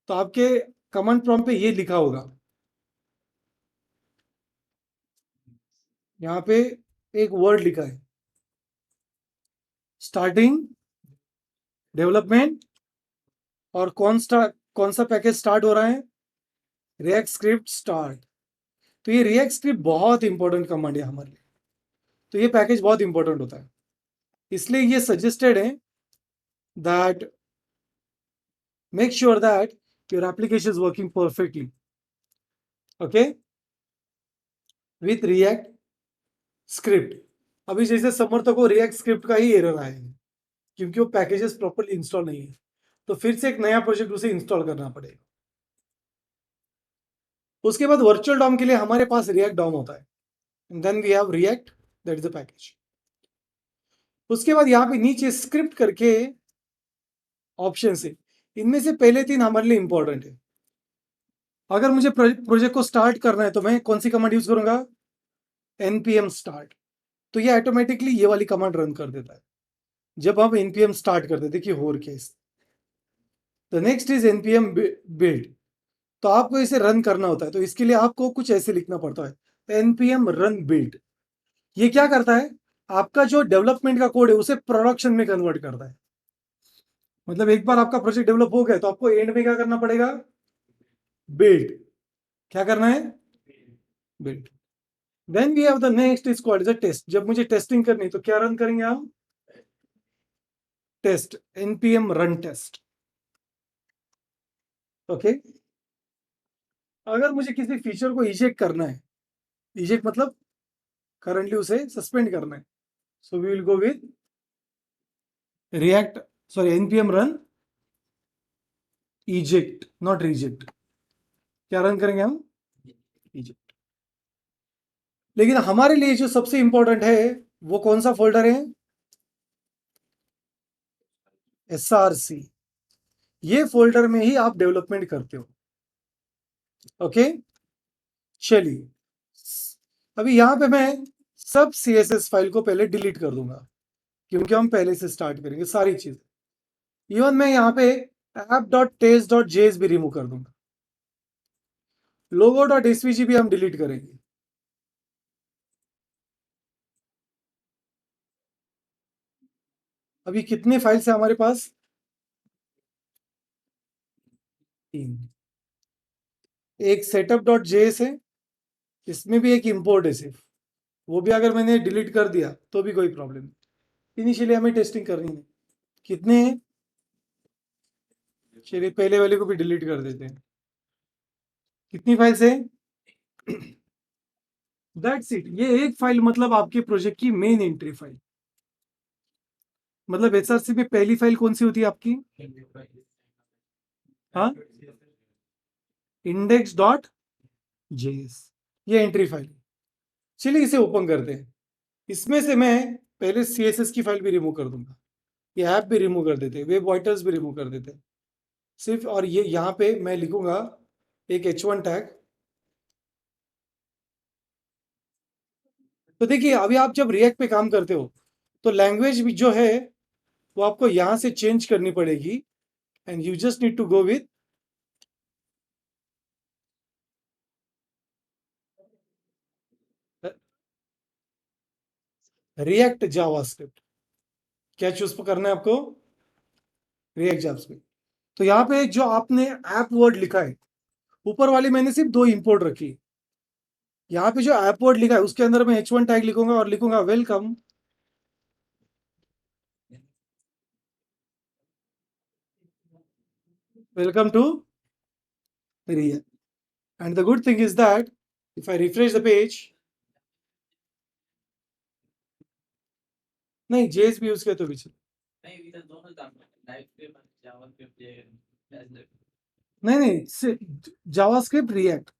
तो आपके कमांड प्रॉम्प्ट पे ये लिखा होगा, यहाँ पे एक वर्ड लिखा है, स्टार्टिंग डेवलपमेंट, और कौन सा पैकेज स्टार्ट हो रहा है? React script start. तो ये रिएक्ट स्क्रिप्ट बहुत इंपॉर्टेंट कमांड है हमारे लिए। तो ये पैकेज बहुत इंपॉर्टेंट होता है, इसलिए ये सजेस्टेड है that make sure that your application is working perfectly, okay, with React script। अभी जैसे समर्थक को React script का ही एरर आएगा, क्योंकि वो पैकेजेस प्रॉपर्ली इंस्टॉल नहीं है, तो फिर से एक नया प्रोजेक्ट उसे इंस्टॉल करना पड़ेगा। उसके बाद वर्चुअल डॉम के लिए हमारे पास React डॉम होता है, and then we have React, that is the package. उसके बाद यहाँ पे नीचे स्क्रिप्ट करके ऑप्शन है, इनमें से पहले 3 हमारे लिए इंपॉर्टेंट है। अगर मुझे प्रोजेक्ट को स्टार्ट करना है तो मैं कौन सी कमांड यूज करूंगा? npm start। तो ये ऑटोमेटिकली ये वाली कमांड रन कर देता है जब हम npm स्टार्ट करते हैं। देखिए हो क्या है। The next is npm build। तो आपको इसे रन करना होता है, तो इसके लिए आपको कुछ ऐसे लिखना पड़ता है, npm run build। ये क्या करता है? आपका जो डेवलपमेंट का कोड है उसे प्रोडक्शन में कन्वर्ट करता है। मतलब एक बार आपका प्रोजेक्ट डेवलप हो गया तो आपको एंड में क्या करना पड़ेगा? बिल्ड। क्या करना है? Build. Then we have the next is called as a test. जब मुझे टेस्टिंग करनी है तो क्या रन करेंगे हम? Test, npm run test. Okay. अगर मुझे किसी फीचर को इजेक्ट करना है, इजेक्ट मतलब करंटली उसे सस्पेंड करना है, so we will go with react, sorry npm run eject, not reject. क्या रन करेंगे हम? eject. लेकिन हमारे लिए जो सबसे इंपॉर्टेंट है वो कौन सा फोल्डर है? src. ये फोल्डर में ही आप डेवलपमेंट करते हो. ओके. चलिए, अभी यहां पे मैं सब css फाइल को पहले डिलीट कर दूंगा, क्योंकि हम पहले से स्टार्ट करेंगे सारी चीज. इवन मैं यहाँ पे app.test.js भी रिमूव कर दूंगा. logo.svg भी हम डिलीट करेंगे. अभी कितने फाइल्स है हमारे पास? 3. एक setup.js है, इसमें भी एक इंपोर्ट है सिर्फ, वो भी अगर मैंने डिलीट कर दिया तो भी कोई प्रॉब्लम नहीं. इनिशियली हमें टेस्टिंग करनी है. कितने हैं? चलिए पहले वाले को भी डिलीट कर देते हैं. कितनी फाइल्स है? That's it. ये एक फाइल मतलब आपके प्रोजेक्ट की मेन एंट्री फाइल. मतलब एसआरसी में पहली फाइल कौन सी होती है आपकी? हाँ, index.js. ये एंट्री फाइल. चलिए इसे ओपन करते हैं. इसमें से मैं पहले css की फाइल भी रिमूव कर दूंगा, ये ऐप भी रिमूव कर देते हैं, वेब वाइटर्स भी रिमूव कर देते हैं सिर्फ. और ये यहाँ पे मैं लिखूंगा एक h1 टैग. तो देखिए अभी आप जब रिएक्ट पे काम करते हो तो लैंग्वेज भी जो है वो आपको यहां से चेंज करनी पड़ेगी. And you just need to go with react JavaScript. क्या चूज करना है आपको? React JavaScript. तो यहाँ पे जो आपने ऐप वर्ड लिखा है, ऊपर वाली मैंने सिर्फ 2 इंपोर्ट रखी. यहाँ पे जो ऐप वर्ड लिखा है उसके अंदर मैं h1 टैग लिखूंगा और लिखूंगा welcome. Welcome to react. And the good thing is that if I refresh the page, नहीं जेएस भी यूज किया तो भी चले. नहीं नहीं, जावास्क्रिप्ट रिएक्ट,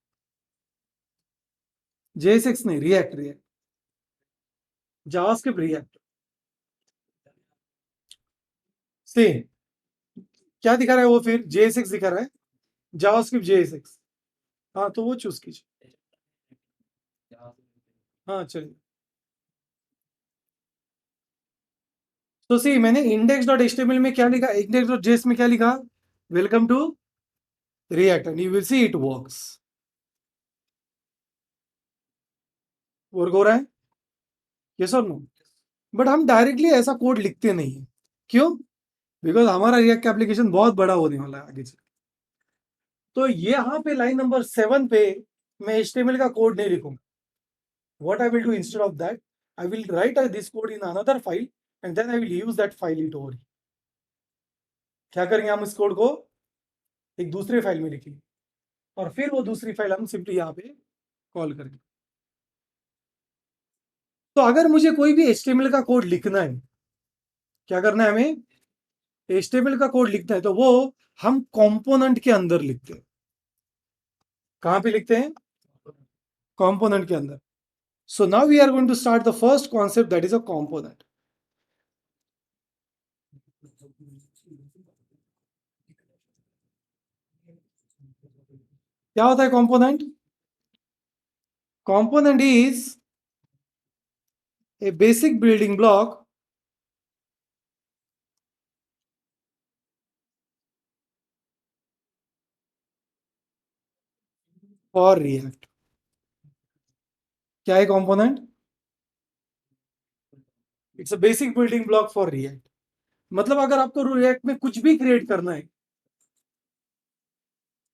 जेएसएक्स नहीं, रिएक्ट रिएक्ट. जावास्क्रिप्ट रिएक्ट से क्या दिखा रहा है वो? फिर जेएसएक्स दिखा रहा है, जावास्क्रिप्ट जेएसएक्स. हाँ तो वो चूज कीजिए. हाँ चलिए. तो सी मैंने index.html में क्या लिखा, index.js में क्या लिखा? Welcome to react. And you will see it works. Work हो रहा है? यस और नो? बट हम डायरेक्टली ऐसा कोड लिखते नहीं है. क्यों? बिकॉज हमारा रिएक्ट एप्लीकेशन बहुत बड़ा होने वाला है आगे चल. तो यहाँ पे लाइन नंबर 7 पे मैं HTML का कोड नहीं लिखूंगा. What I will do instead of that, I will write this code in another file and then I will use that file it over. क्या करेंगे हम? इस कोड को एक दूसरे फाइल में लिखेंगे और फिर वो दूसरी फाइल हम सिंपली यहाँ पे कॉल करेंगे. तो अगर मुझे कोई भी HTML का कोड लिखना है, क्या करना है हमें? HTML का कोड लिखना है तो वो हम कंपोनेंट के अंदर लिखते हैं. कहां पे लिखते हैं? कंपोनेंट के अंदर. So now we are going to start the first concept, that is a component. क्या होता है component? Component is a basic building block for React. क्या है component? It's a basic building block for React. मतलब अगर आपको React में कुछ भी क्रिएट करना है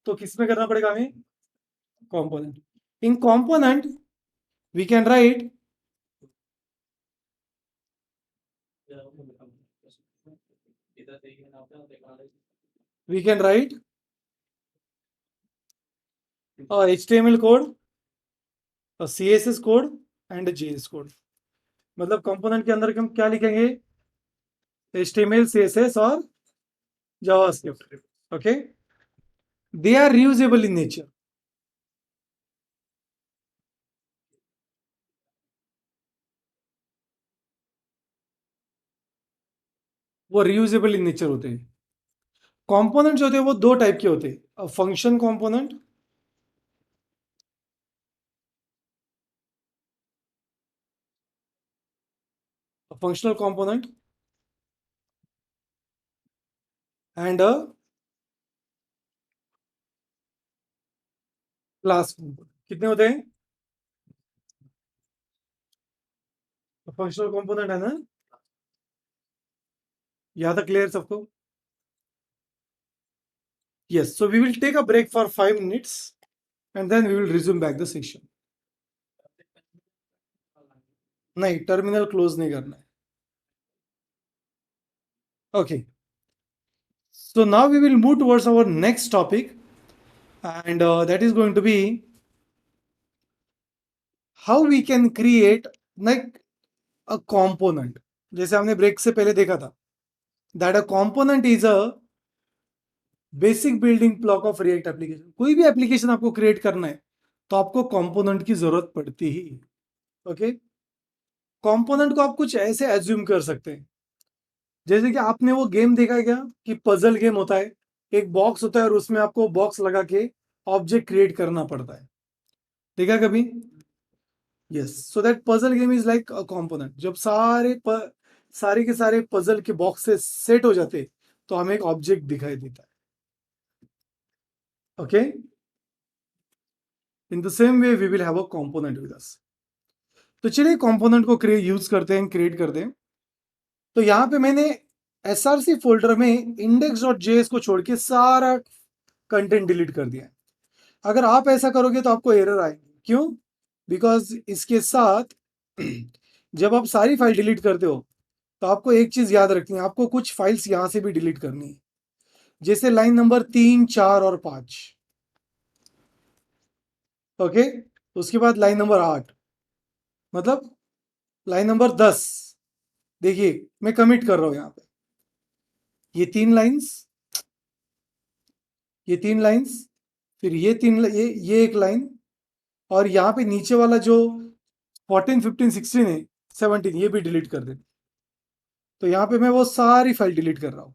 तो किस में करना पड़ेगा हमें? Component. In component We can write a HTML code, a CSS code and a JS code. मतलब कंपोनेंट के अंदर हम क्या लिखेंगे? HTML, CSS और JavaScript. Okay, they are reusable in nature. वो reusable in nature होते हैं. कंपोनेंट जो होते हैं वो दो टाइप के होते हैं, function component, functional component and a class component. कितने होते हैं? फंक्शनल कंपोनेंट है ना, यहाँ तक क्लियर सबको? Yes, so we will take a break for 5 minutes and then we will resume back the session. नहीं, टर्मिनल क्लोज नहीं करना है. Okay, so now we will move towards our next topic and that is going to be how we can create like a component. जैसे हमने ब्रेक से पहले देखा था that a component is a basic building block of react application. कोई भी एप्लीकेशन आपको क्रिएट करना है तो आपको कंपोनेंट की जरूरत पड़ती ही. ओके, कंपोनेंट को आप कुछ ऐसे एज्यूम कर सकते हैं जैसे कि आपने वो गेम देखा क्या कि पजल गेम होता है, एक बॉक्स होता है और उसमें आपको बॉक्स लगा के ऑब्जेक्ट क्रिएट करना पड़ता है. देखा कभी? Yes, so that puzzle game is like a component. जब सारे के सारे पजल के बॉक्स से सेट हो जाते तो हमें एक ऑब्जेक्ट दिखाई देता है. Okay, in the same way we will have a component with us. तो चलिए कंपोनेंट को यूज करते हैं, क्रिएट करते हैं. तो यहाँ पे मैंने src फोल्डर में index.js को छोड़ के सारा कंटेंट डिलीट कर दिया है. अगर आप ऐसा करोगे तो आपको एरर आएगी. क्यों? बिकॉज इसके साथ जब आप सारी फाइल डिलीट करते हो तो आपको एक चीज याद रखनी है, आपको कुछ फाइल्स यहां से भी डिलीट करनी है. जैसे लाइन नंबर 3, 4 और 5. ओके, उसके बाद लाइन नंबर 8, मतलब लाइन नंबर 10. देखिए मैं कमिट कर रहा हूं यहाँ पे ये 3 लाइंस, ये 3 लाइंस, फिर ये एक लाइन और यहाँ पे नीचे वाला जो 14, 15, 16 है, 17 ये भी डिलीट कर देते. तो यहाँ पे मैं वो सारी फाइल डिलीट कर रहा हूँ.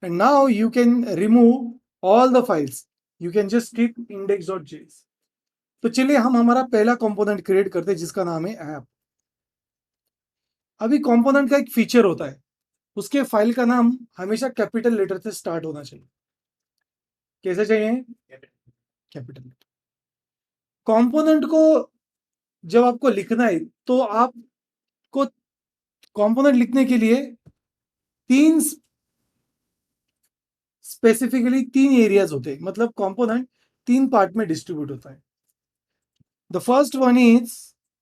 And now you can remove all the files, you can just keep index.js. तो चलिए हम हमारा पहला कंपोनेंट क्रिएट करते हैं जिसका नाम है ऐप. अभी कंपोनेंट का एक फीचर होता है, उसके फाइल का नाम हमेशा कैपिटल लेटर से स्टार्ट होना चाहिए. कैसे चाहिए? Capital letter. कंपोनेंट को जब आपको लिखना है तो आपको कंपोनेंट लिखने के लिए स्पेसिफिकली 3 एरियाज होते हैं, मतलब कंपोनेंट 3 पार्ट में डिस्ट्रीब्यूट होता है. The first one is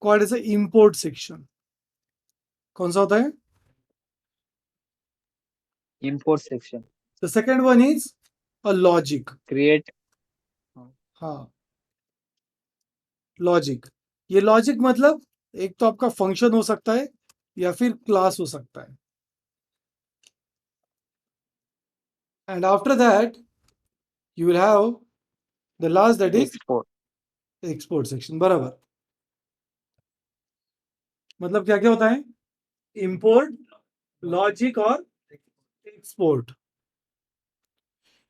called as a import section. कौन सा होता है? import section. The second one is a logic. Create. हाँ, लॉजिक. ये लॉजिक मतलब एक तो आपका फंक्शन हो सकता है या फिर क्लास हो सकता है. And after that you will have the last that is Export. Export section. बराबर. मतलब क्या क्या होता है? इंपोर्ट, लॉजिक और एक्सपोर्ट.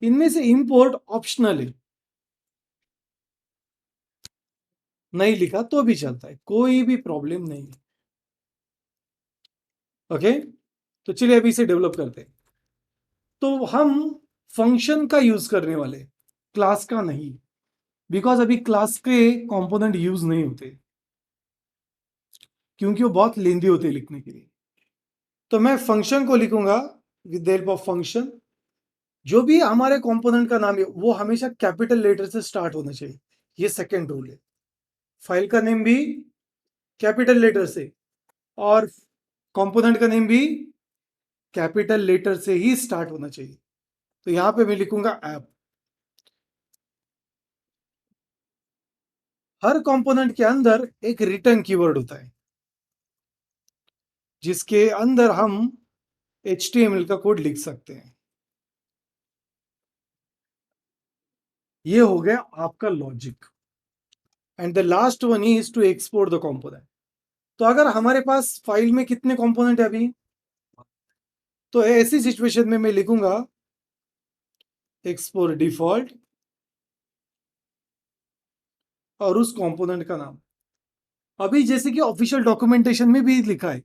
इनमें से इंपोर्ट ऑप्शनल है, नहीं लिखा तो भी चलता है, कोई भी प्रॉब्लम नहीं है. ओके, तो चलिए अभी इसे डेवलप करते हैं. तो हम फंक्शन का यूज करने वाले, क्लास का नहीं, बिकॉज अभी क्लास के कंपोनेंट यूज नहीं होते क्योंकि वो बहुत लेंदी होते हैं लिखने के लिए. तो मैं फंक्शन को लिखूंगा with the help of function. जो भी हमारे कंपोनेंट का नाम है वो हमेशा कैपिटल लेटर से स्टार्ट होना चाहिए. ये सेकेंड रूल है. फाइल का नेम भी कैपिटल लेटर से और कंपोनेंट का नेम भी कैपिटल लेटर से ही स्टार्ट होना चाहिए। तो यहां पे मैं लिखूंगा ऐप। हर कंपोनेंट के अंदर एक रिटर्न कीवर्ड होता है जिसके अंदर हम HTML का कोड लिख सकते हैं। ये हो गया आपका logic. And the last one is to export the component. तो अगर हमारे पास फाइल में कितने कंपोनेंट है अभी, तो ऐसी सिचुएशन में मैं लिखूंगा एक्सपोर्ट डिफॉल्ट और उस कंपोनेंट का नाम। अभी जैसे कि ऑफिशियल डॉक्यूमेंटेशन में भी लिखा है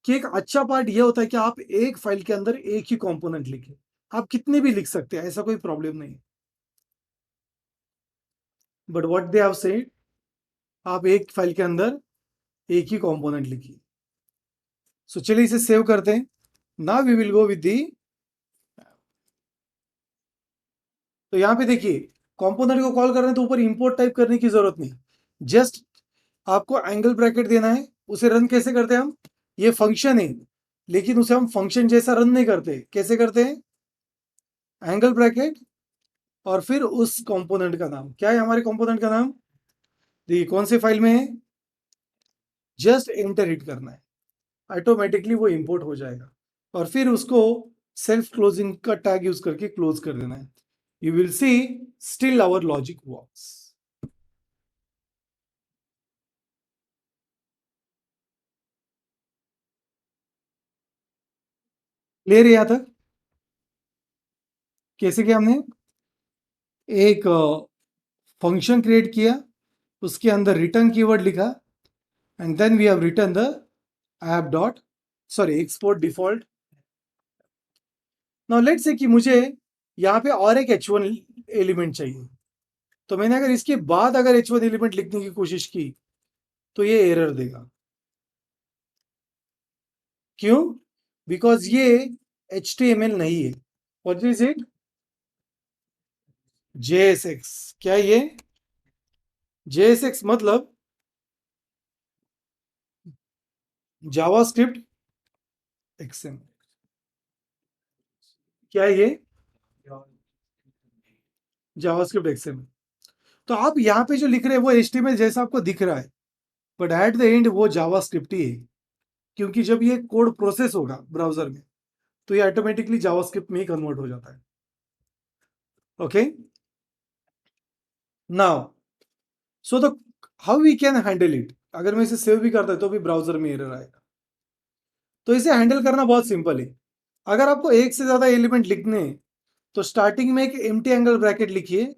कि एक अच्छा पार्ट यह होता है कि आप एक फाइल के अंदर एक ही कंपोनेंट लिखें। आप कितने भी लिख सकते हैं, ऐसा कोई प्रॉब्लम नहीं। But what they have said, आप एक फाइल के अंदर एक ही कंपोनेंट लिखिए। सो चलिए इसे सेव करते हैं। Now we will go with the. तो यहां पे देखिए कंपोनेंट को कॉल करना है तो ऊपर इंपोर्ट टाइप करने की जरूरत नहीं, जस्ट आपको एंगल ब्रैकेट देना है। उसे रन कैसे करते हैं हम, ये फंक्शन है लेकिन उसे हम फंक्शन जैसा रन नहीं करते। कैसे करते हैं, एंगल ब्रैकेट और फिर उस कंपोनेंट का नाम। क्या है हमारे कंपोनेंट का नाम, देखिए कौन से फाइल में है, जस्ट एंटर हिट करना है, ऑटोमेटिकली वो इंपोर्ट हो जाएगा। और फिर उसको सेल्फ क्लोजिंग का टैग यूज करके क्लोज कर देना है। You will see still our logic works. Clear है यहां तक, कैसे किया हमने, एक फंक्शन क्रिएट किया, उसके अंदर रिटर्न कीवर्ड लिखा and then we have return the app dot sorry export default. Now let's say कि मुझे यहाँ पे और एक H1 एलिमेंट चाहिए, तो मैंने अगर इसके बाद अगर H1 एलिमेंट लिखने की कोशिश की तो ये एरर देगा। क्यों, बिकॉज ये HTML नहीं है। What is it, JSX। क्या है ये, JSX मतलब जावास्क्रिप्ट XML। क्या है ये, जावास्क्रिप्ट XML। तो आप यहाँ पे जो लिख रहे हैं वो HTML जैसा आपको दिख रहा है, बट एट द एंड वो जावास्क्रिप्ट ही है। क्योंकि जब ये कोड प्रोसेस होगा ब्राउजर में तो ये ऑटोमेटिकली जावास्क्रिप्ट में ही कन्वर्ट हो जाता है। Okay, now so the how we can handle it. अगर मैं इसे सेव भी करता है तो भी ब्राउजर में एरर आएगा। तो इसे हैंडल करना बहुत सिंपल है। अगर आपको एक से ज्यादा एलिमेंट लिखने हैं तो स्टार्टिंग में एक एम्प्टी एंगल ब्रैकेट लिखिए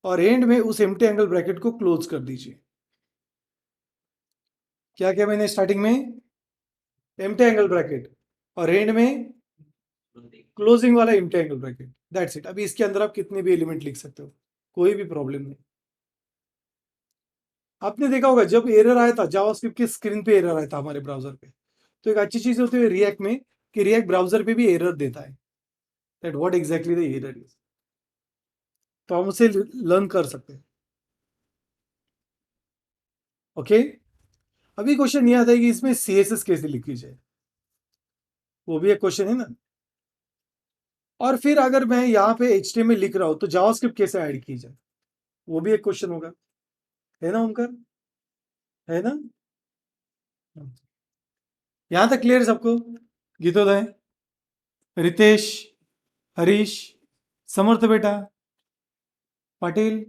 और एंड में उस एम्प्टी एंगल ब्रैकेट को क्लोज कर दीजिए। क्या क्या मैंने स्टार्टिंग में एम्प्टी एंगल ब्रैकेट और एंड में क्लोजिंग वाला empty angle bracket, that's it. अभी इसके अंदर आप कितने भी एलिमेंट लिख सकते हो, कोई भी प्रॉब्लम नहीं। आपने देखा होगा जब एरर आया था जावास्क्रिप्ट के स्क्रीन पे एरर आया था हमारे ब्राउजर पे, तो एक अच्छी चीज होती है रिएक्ट में कि रिएक्ट ब्राउजर पे भी एरर देता है, that what exactly the error is. तो हम उसे लर्न कर सकते हैं। ओके, अभी क्वेश्चन ये आता है कि इसमें CSS कैसे लिखी जाए, वो भी एक क्वेश्चन है ना। और फिर अगर मैं यहाँ पे HTML लिख रहा हूं तो जावास्क्रिप्ट कैसे ऐड की जाए, वो भी एक क्वेश्चन होगा, है ना ओमकार, है ना। यहां तक क्लियर सबको, गीतोदय, रितेश, हरीश, समर्थ बेटा, पाटिल,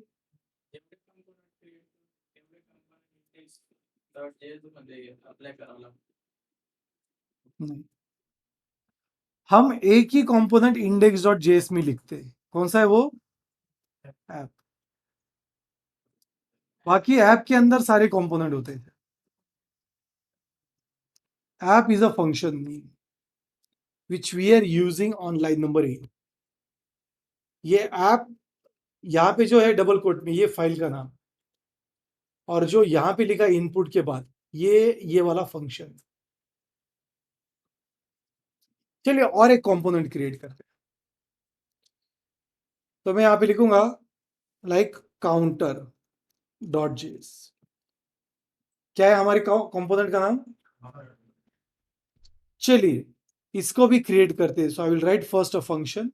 नहीं। हम एक ही कंपोनेंट index.js में लिखते हैं, कौन सा है वो, ऐप। बाकी ऐप के अंदर सारे कंपोनेंट होते हैं। App is a function which we are using on line number 8। ये ऐप यहाँ पे जो है डबल कोट में ये फाइल का नाम, और जो यहाँ पे लिखा इनपुट के बाद ये वाला फंक्शन। चलिए और एक कंपोनेंट क्रिएट करते हैं। तो मैं यहाँ पे लिखूंगा लाइक काउंटर डॉट जेएस। क्या है हमारे कंपोनेंट का नाम? चलिए इसको भी क्रिएट करते हैं. So I will write first a function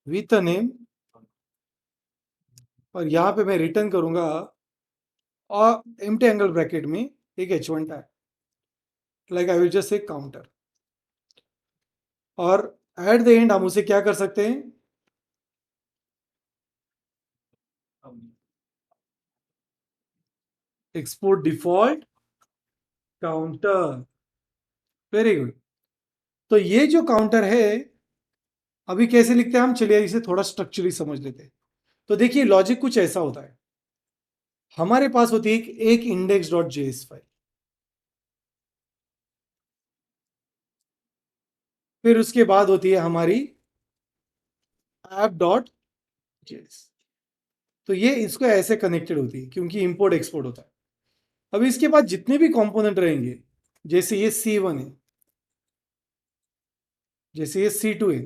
with a name, और यहां पे मैं रिटर्न करूंगा और एम्प्टी एंगल ब्रैकेट में एक h1 tag, like I will just say counter. और एट द एंड हम उसे क्या कर सकते हैं? Export default counter. Very good. तो ये जो काउंटर है अभी कैसे लिखते हैं हम, चलिए इसे थोड़ा स्ट्रक्चरली समझ लेते हैं. तो देखिए लॉजिक कुछ ऐसा होता है. हमारे पास होती है एक इंडेक्स डॉट जेएस फाइल, फिर उसके बाद होती है हमारी ऐप डॉट जेएस. तो ये इसको ऐसे कनेक्टेड होती है क्योंकि इंपोर्ट एक्सपोर्ट होता है. अब इसके बाद जितने भी कंपोनेंट रहेंगे, जैसे ये C1 है, जैसे ये C2 है,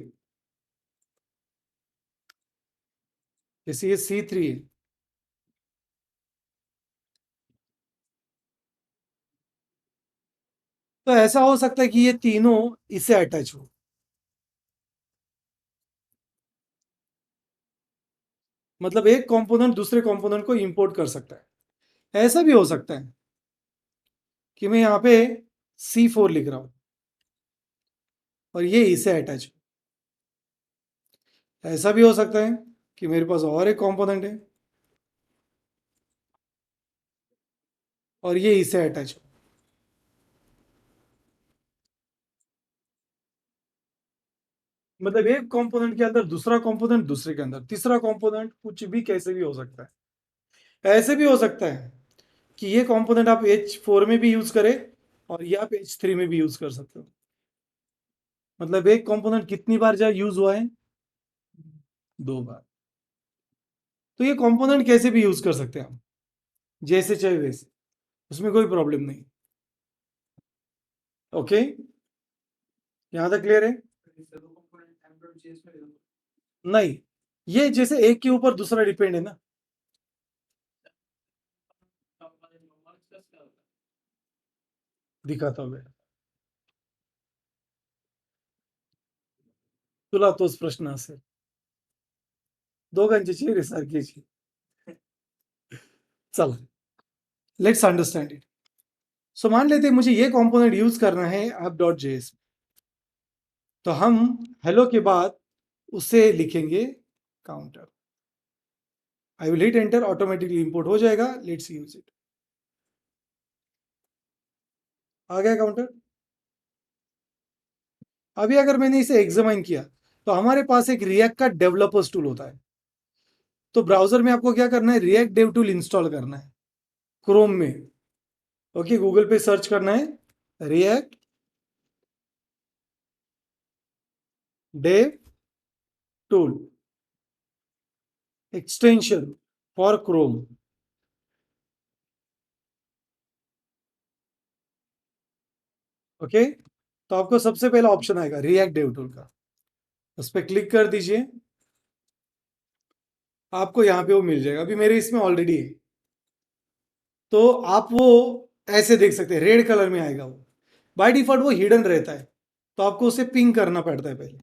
जैसे ये C3 है, तो ऐसा हो सकता है कि ये तीनों इससे अटैच हो. मतलब एक कंपोनेंट दूसरे कंपोनेंट को इंपोर्ट कर सकता है. ऐसा भी हो सकता है कि मैं यहां पे C4 लिख रहा हूं और ये इसे अटैच हो. ऐसा भी हो सकता है कि मेरे पास और एक कंपोनेंट है और ये इसे अटैच हो. मतलब एक कंपोनेंट के अंदर दूसरा कंपोनेंट, दूसरे के अंदर तीसरा कंपोनेंट, कुछ भी कैसे भी हो सकता है. ऐसे भी हो सकता है कि ये कंपोनेंट आप H4 में भी यूज करें और ये आप H3 में भी यूज कर सकते हो. मतलब एक कंपोनेंट कितनी बार जा यूज हुआ है? 2 बार. तो ये कंपोनेंट कैसे भी यूज कर सकते हैं हम, जैसे चाहे वैसे, उसमें कोई प्रॉब्लम नहीं. ओके, यहां तक क्लियर है? नहीं, ये जैसे एक के ऊपर दूसरा डिपेंड है ना. दिखाता हूं मैं. तुला तोच प्रश्न असेल, दोघांची चेहरे सारखेची. चला, लेट्स अंडरस्टैंड इट. सो मान लेते हैं मुझे ये कंपोनेंट यूज करना है ऐप डॉट जेएस. तो हम हेलो के बाद उसे लिखेंगे counter. I will hit enter, automatically import हो जाएगा. Let's use it. आ गया काउंटर. अभी अगर मैंने इसे एग्जामाइन किया तो हमारे पास एक रिएक्ट का डेवलपर्स टूल होता है. तो ब्राउजर में आपको क्या करना है? रिएक्ट डेव टूल इंस्टॉल करना है क्रोम में. ओके, गूगल पे सर्च करना है react dev tool extension for Chrome. Okay, तो आपको सबसे पहला ऑप्शन आएगा रिएक्ट डेव टूल का, उस पर क्लिक कर दीजिए. आपको यहाँ पे वो मिल जाएगा. अभी मेरे इसमें ऑलरेडी है, तो आप वो ऐसे देख सकते हैं, रेड कलर में आएगा वो. बाय डिफॉल्ट वो हिडन रहता है, तो आपको उसे पिंग करना पड़ता है पहले.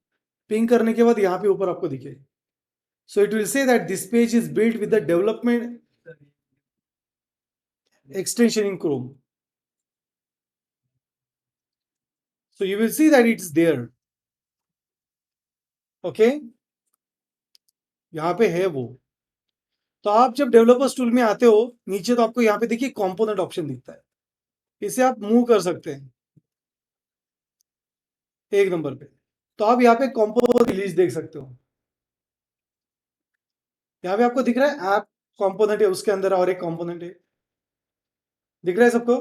पिंग करने के बाद यहाँ पे ऊपर आपको दिखेगा. सो it will say that this page is built with the development extension in Chrome. So you will see that it's there. Okay, यहाँ पे है वो. तो आप जब डेवलपर्स टूल में आते हो नीचे, तो आपको यहाँ पे देखिए कंपोनेंट ऑप्शन दिखता है. इसे आप मूव कर सकते हैं एक नंबर पे. तो आप यहाँ पे कंपोनेंट रिलीज देख सकते हो. यहाँ पे आपको दिख रहा है ऐप कंपोनेंट है, उसके अंदर और एक कंपोनेंट है. दिख रहा है सबको?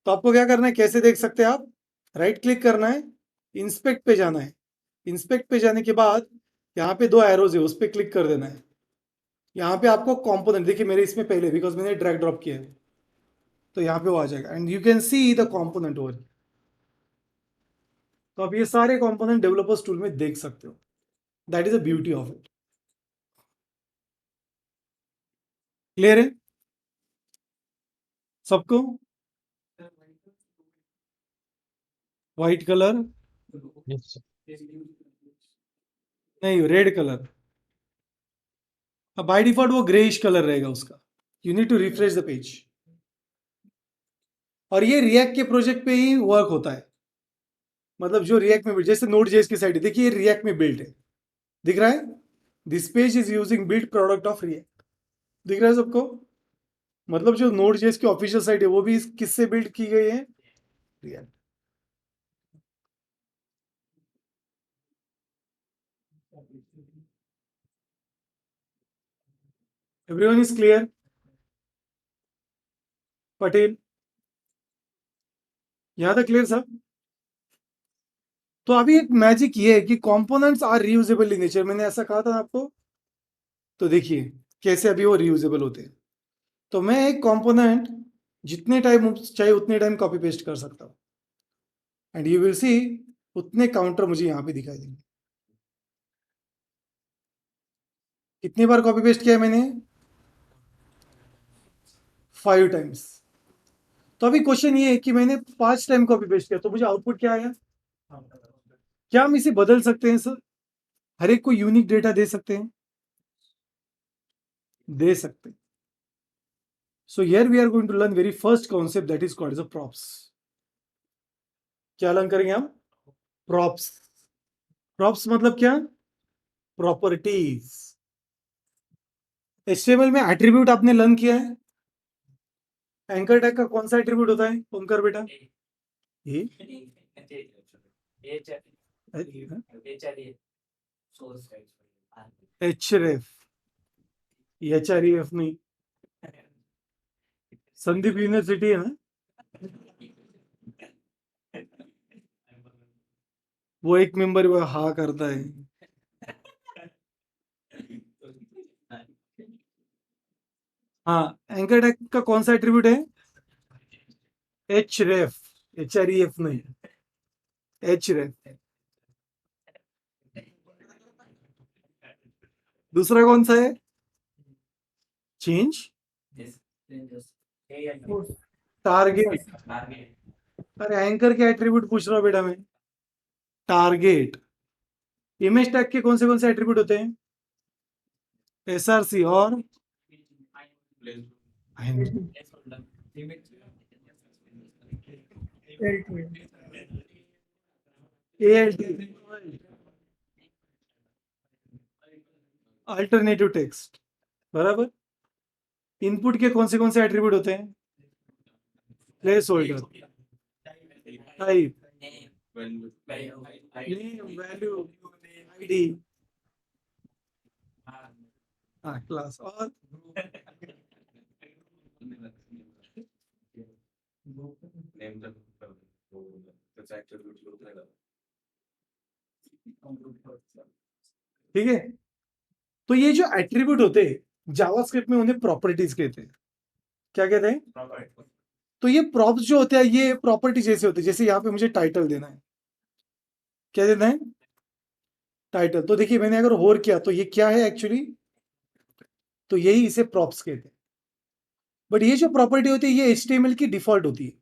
तो आपको क्या करना है, कैसे देख सकते हैं आप? राइट क्लिक करना है, इंस्पेक्ट पे जाना है. इंस्पेक्ट पे जाने के बाद यहाँ पे 2 एरोज है, उस पर क्लिक कर देना है. यहाँ पे आपको कंपोनेंट देखिए, मेरे इसमें पहले बिकॉज मैंने ड्रैग ड्रॉप किया है, तो यहाँ पे वो आ जाएगा and you can see the component over. तो आप ये सारे कंपोनेंट डेवलपर्स टूल में देख सकते हो. That is the beauty of it. Clear है? सबको व्हाइट कलर नहीं, रेड कलर। अब बाय डिफॉल्ट वो ग्रेइश कलर रहेगा उसका। You need to refresh the page. और ये रिएक्ट के प्रोजेक्ट पे ही वर्क होता है। मतलब जो रिएक्ट में जैसे नोड जेएस की साइड है, देखिए रिएक्ट में बिल्ड है, दिख रहा है। This page is using build product of react, दिख रहा है सबको। मतलब जो नोड जेएस की ऑफिशियल साइट है वो भी किससे बिल्ड की गई है, react. Everyone is clear? Patel, यहां तक क्लियर सब? तो अभी एक मैजिक ये है कि components are reusable in nature, मैंने ऐसा कहा था आपको। तो देखिए कैसे अभी वो रीयूजेबल होते हैं। तो मैं एक कंपोनेंट जितने टाइम चाहिए उतने टाइम कॉपी पेस्ट कर सकता हूं, एंड यू विल सी उतने काउंटर मुझे यहां पे दिखाई देंगे। कितनी बार कॉपी पेस्ट किया है मैंने? 5 टाइम्स। तो अभी क्वेश्चन ये है कि मैंने 5 टाइम कॉपी पेस्ट किया, तो मुझे आउटपुट क्या आया? क्या हम इसे बदल सकते हैं सर? हर एक को यूनिक डेटा दे सकते हैं? दे सकते हैं। So here we are going to learn very first concept that is called as a props. क्या लर्न करेंगे हम? प्रॉप्स। प्रॉप्स मतलब क्या? प्रॉपर्टीज। एचटीएमएल में एट्रीब्यूट आपने लर्न किया है। एंकर टैग का कौन सा एट्रीब्यूट होता है ओमकार बेटा? ये एचरेफ, एचआरईएफ नहीं, संदीप यूनिवर्सिटी है ना, वो एक मेंबर वो हा करता है। हाँ, एंकर टैग का कौन सा एट्रीब्यूट है? एचरेफ, एचआरईएफ नहीं, एचरेफ। दूसरा कौन सा है? Change target. अरे एंकर के एट्रीब्यूट पूछ रहा हूँ बेटा मैं। टारगेट। इमेज टैग के कौन से एट्रीब्यूट होते हैं? एसआरसी और एएलटी, अल्टरनेटिव टेक्स्ट, बराबर। इनपुट के कौन से एट्रीब्यूट होते हैं? Place holder, type, name, value, ID, हाँ क्लास, और ठीक है। तो ये जो एट्रीब्यूट होते हैं जावास्क्रिप्ट में उन्हें प्रॉपर्टीज कहते हैं। क्या कहते हैं? तो ये प्रॉप्स जो होते हैं ये प्रॉपर्टी जैसे होते हैं। जैसे यहाँ पे मुझे टाइटल देना है, क्या देना है? टाइटल। तो देखिए मैंने अगर होर किया तो ये क्या है एक्चुअली? तो यही इसे प्रॉप्स कहते हैं। बट ये जो प्रॉपर्टी होती है ये एचटीएमएल की डिफॉल्ट होती है,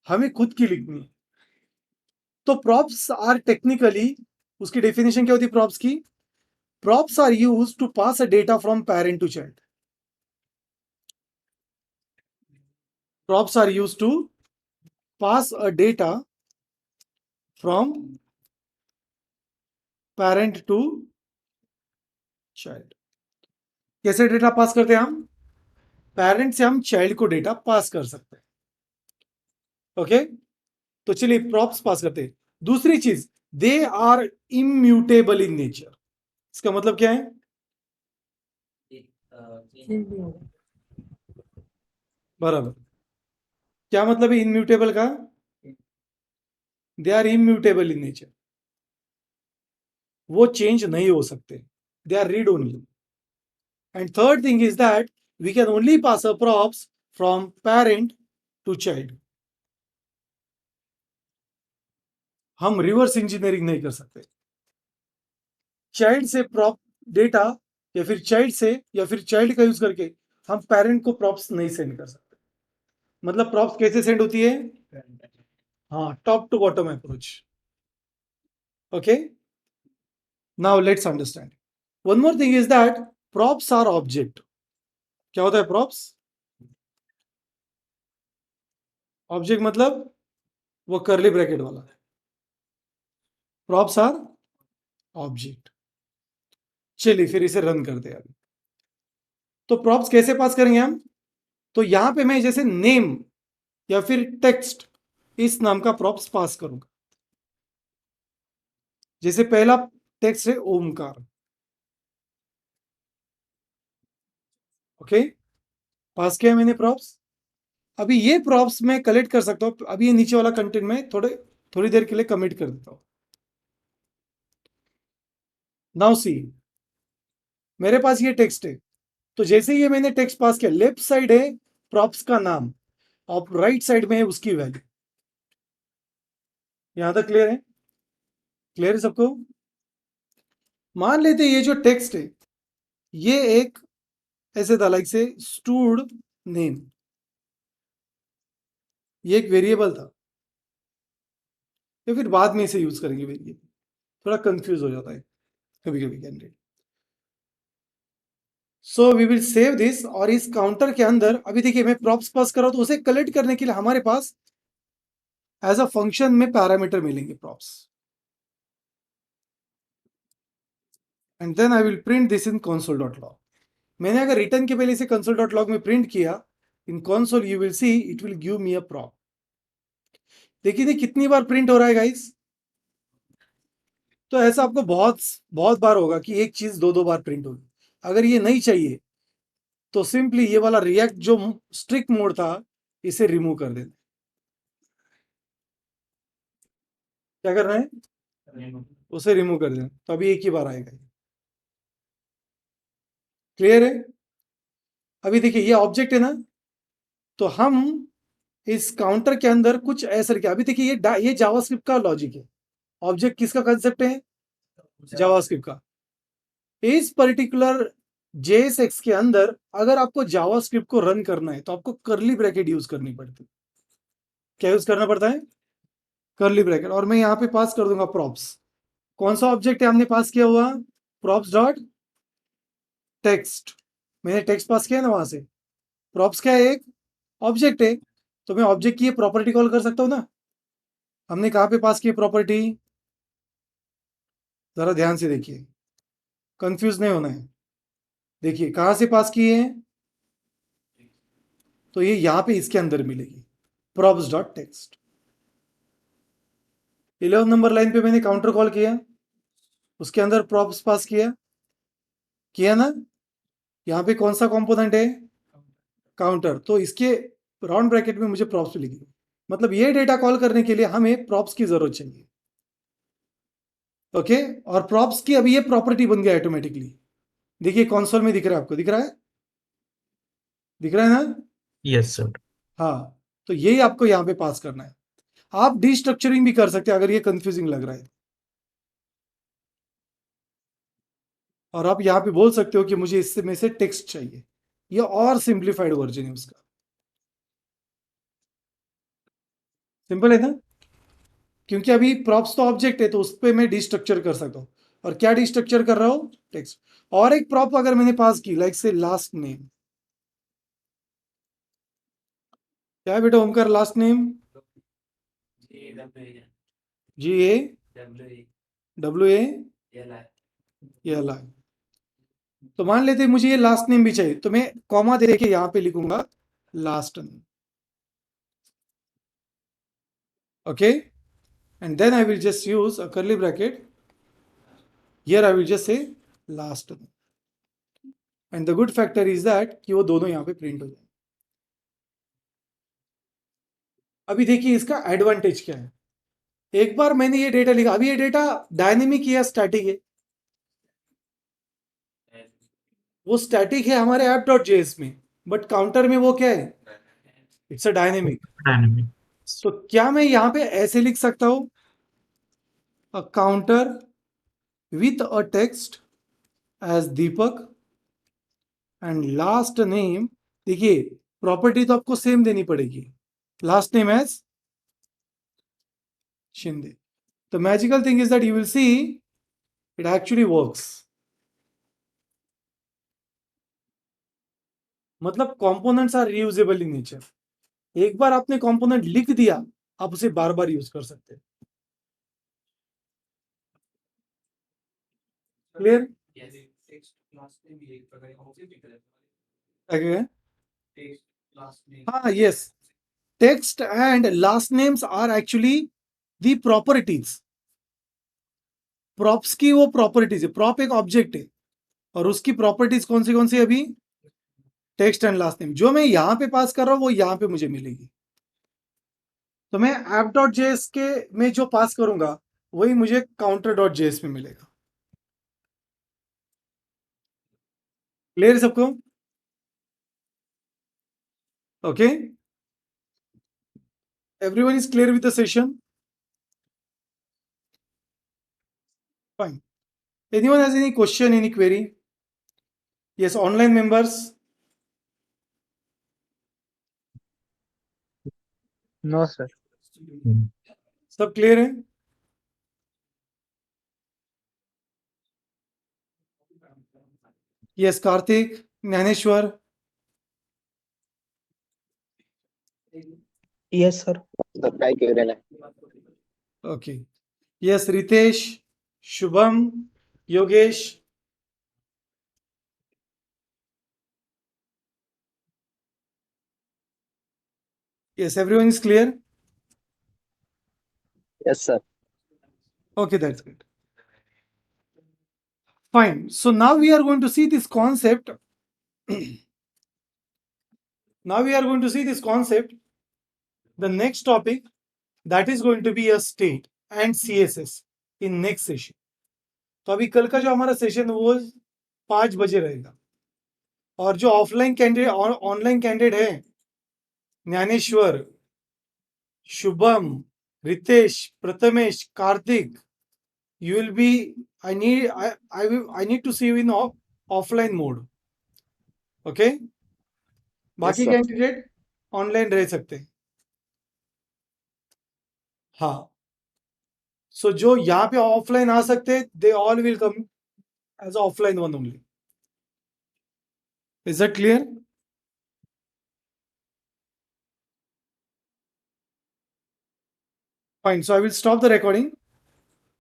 हमें खुद की लिखनी है। तो प्रॉप्स आर टेक्निकली, उसकी डेफिनेशन क्या होती है प्रॉप्स की? Props are use to pass a data from parent to child. Props are use to pass a data from parent to child. कैसे डेटा पास करते हैं हम? पेरेंट से हम चाइल्ड को डेटा पास कर सकते हैं। ओके, तो चलिए प्रॉप्स पास करते हैं। दूसरी चीज, they are immutable in nature. इसका मतलब क्या है? बराबर। क्या मतलब है इम्यूटेबल का? They are immutable in nature, वो चेंज नहीं हो सकते, they are read only. And third thing is that we can only pass a props from parent to child. हम रिवर्स इंजीनियरिंग नहीं कर सकते। चाइल्ड से प्रॉप डेटा, या फिर चाइल्ड से, या फिर चाइल्ड का यूज करके हम पेरेंट को प्रॉप्स नहीं सेंड कर सकते। मतलब प्रॉप्स कैसे सेंड होती है? हाँ, top to bottom approach. Okay, now let's understand. One more thing is that props are object. क्या होता है प्रॉप्स? ऑब्जेक्ट मतलब वो कर्ली ब्रैकेट वाला. Props are object. चलिए फिर इसे रन करते हैं अभी. तो प्रॉप्स कैसे पास करेंगे हम? तो यहां पे मैं जैसे नेम या फिर टेक्स्ट इस नाम का प्रॉप्स पास करूंगा. जैसे पहला टेक्स्ट है ओमकार. ओके, पास किया मैंने प्रॉप्स. अभी ये प्रॉप्स मैं कलेक्ट कर सकता हूं. अभी ये नीचे वाला कंटेंट में थोड़ी देर के लिए कमिट कर देता हूं. नाउ सी, मेरे पास ये टेक्स्ट है. तो जैसे ये मैंने टेक्स्ट पास किया, लेफ्ट साइड है प्रॉप्स का नाम और राइट साइड में है उसकी वैल्यू. यहां तक क्लियर है? क्लियर है सबको? मान लेते ये जो टेक्स्ट है ये एक ऐसे था लाइक से स्टूड नेम. ये एक वेरिएबल था या फिर बाद में इसे यूज करेंगे वेरिएबल. थोड़ा कंफ्यूज हो जाता है कभी कभी candidate. So we will save this. और इस काउंटर के अंदर अभी देखिए मैं प्रॉप्स पास कर रहा हूं तो उसे कलेक्ट करने के लिए हमारे पास एज अ फंक्शन में पैरामीटर मिलेंगे props. And then I will print this in console.log. मैंने अगर रिटर्न के पहले इसे console.log में प्रिंट किया, इन console you will see it will give me a prop. देखिए कितनी बार प्रिंट हो रहा है गाइस. तो ऐसा आपको बहुत बहुत बार होगा कि एक चीज दो दो बार प्रिंट होगी. अगर ये नहीं चाहिए तो सिंपली ये वाला रिएक्ट जो स्ट्रिक्ट मोड था इसे रिमूव कर देना. क्या करना है? उसे रिमूव कर देना. तो अभी एक ही बार आएगा. क्लियर है? अभी देखिए ये ऑब्जेक्ट है ना, तो हम इस काउंटर के अंदर कुछ ऐसा किया. अभी देखिए ये जावास्क्रिप्ट का लॉजिक है. ऑब्जेक्ट किसका कंसेप्ट है? जावास्क्रिप्ट का. इस पर्टिकुलर JSX के अंदर अगर आपको जावास्क्रिप्ट को रन करना है तो आपको कर्ली ब्रैकेट यूज करनी पड़ती है. क्या यूज करना पड़ता है? Curly bracket. और मैं यहां पे पास कर दूंगा प्रॉप्स. कौन सा ऑब्जेक्ट है हमने पास किया हुआ? Props dot text. मैंने टेक्स्ट पास किया ना वहां से. प्रॉप्स क्या है? एक ऑब्जेक्ट है. तो मैं ऑब्जेक्ट की प्रॉपर्टी कॉल कर सकता हूं ना. हमने कहां पे पास की प्रॉपर्टी? जरा ध्यान से देखिए, कंफ्यूज नहीं होना है. देखिए कहां से पास किए हैं. तो ये यहां पे इसके अंदर मिलेगी props dot text. 11 number line पे मैंने काउंटर कॉल किया, उसके अंदर प्रॉप्स पास किया. किया ना. यहां पे कौन सा कंपोनेंट है? काउंटर. तो इसके राउंड ब्रैकेट में मुझे प्रॉप्स मिलेगी. मतलब ये डेटा कॉल करने के लिए हमें प्रॉप्स की जरूरत चाहिए. ओके, और प्रॉप्स की अभी ये प्रॉपर्टी बन गया ऑटोमेटिकली. देखिए कंसोल में दिख रहा है आपको. दिख रहा है? दिख रहा है ना? Yes sir. हाँ, तो यही आपको यहां पे पास करना है. आप डिस्ट्रक्चरिंग भी कर सकते हैं अगर ये कंफ्यूजिंग लग रहा है. और आप यहां पे बोल सकते हो कि मुझे इससे में से टेक्स्ट चाहिए. ये और सिंप्लीफाइड वर्जन है उसका. सिंपल है ना. क्योंकि अभी प्रॉप्स तो ऑब्जेक्ट है तो उस पर मैं डिस्ट्रक्चर कर सकता हूं. और क्या डिस्ट्रक्चर कर रहा हूं? टेक्स्ट. और एक प्रॉप अगर मैंने पास की लाइक से लास्ट नेम. क्या है बेटा ओमकार लास्ट नेम? GAWALI. तो मान लेते हैं मुझे ये लास्ट नेम भी चाहिए तो मैं कॉमा दे के यहां पे लिखूंगा last name. Okay, and then I will just use a curly bracket. Here I will just say last name. And the good factor is that कि वो दोनों यहाँ पे प्रिंट हो जाए. अभी देखिए इसका एडवांटेज क्या है. एक बार मैंने ये डेटा लिखा. अभी ये डेटा डायनेमिक या स्टैटिक है? वो स्टैटिक है हमारे app.js में, बट काउंटर में वो क्या है? It's a dynamic. डायनेमिक. तो क्या मैं यहाँ पे ऐसे लिख सकता हूं? A counter with a text as Deepak and last name. देखिए प्रॉपर्टी तो आपको सेम देनी पड़ेगी, last name as Shinde. The magical thing is that you will see it actually works. मतलब components are reusable in nature. एक बार आपने कंपोनेंट लिख दिया, आप उसे बार बार यूज कर सकते हैं. क्लियर? हाँ, yes. Text and last names are actually the properties. Props की वो प्रॉपर्टीज है. प्रॉप एक ऑब्जेक्ट है और उसकी प्रॉपर्टीज कौन सी अभी? Text and last name. जो मैं यहां पे पास कर रहा हूं वो यहां पे मुझे मिलेगी. तो मैं ऐप डॉट जेएस के में जो पास करूंगा वही मुझे काउंटर डॉट जेएस में मिलेगा. क्लियर है सबको? Okay, everyone is clear with the session? Fine. Anyone has any question, any query? Yes, online members. No, sir. सब क्लियर है? Yes, Kartik, Dnyaneshwar. Yes, sir. Okay. Yes, Ritesh, Shubham, Yogesh. Yes, everyone is clear? Yes, sir. Okay, that's good. Fine. So now we are going to see this concept. Now we are going to see this concept. The next topic, that is going to be a state and CSS in next session. तो अभी कल का जो हमारा सेशन वो 5 बजे रहेगा. और जो ऑफलाइन कैंडिडेट और ऑनलाइन कैंडिडेट है, Dnyaneshwar, Shubham, Ritesh, Prathamesh, Kartik, you will be, I need to see you in offline mode. Okay? बाकी sir. कैंडिडेट ऑनलाइन रह सकते हैं. हाँ. सो जो यहाँ पे ऑफलाइन आ सकते हैं, they all will come as offline one only. Is that clear? Fine. So I will stop the recording.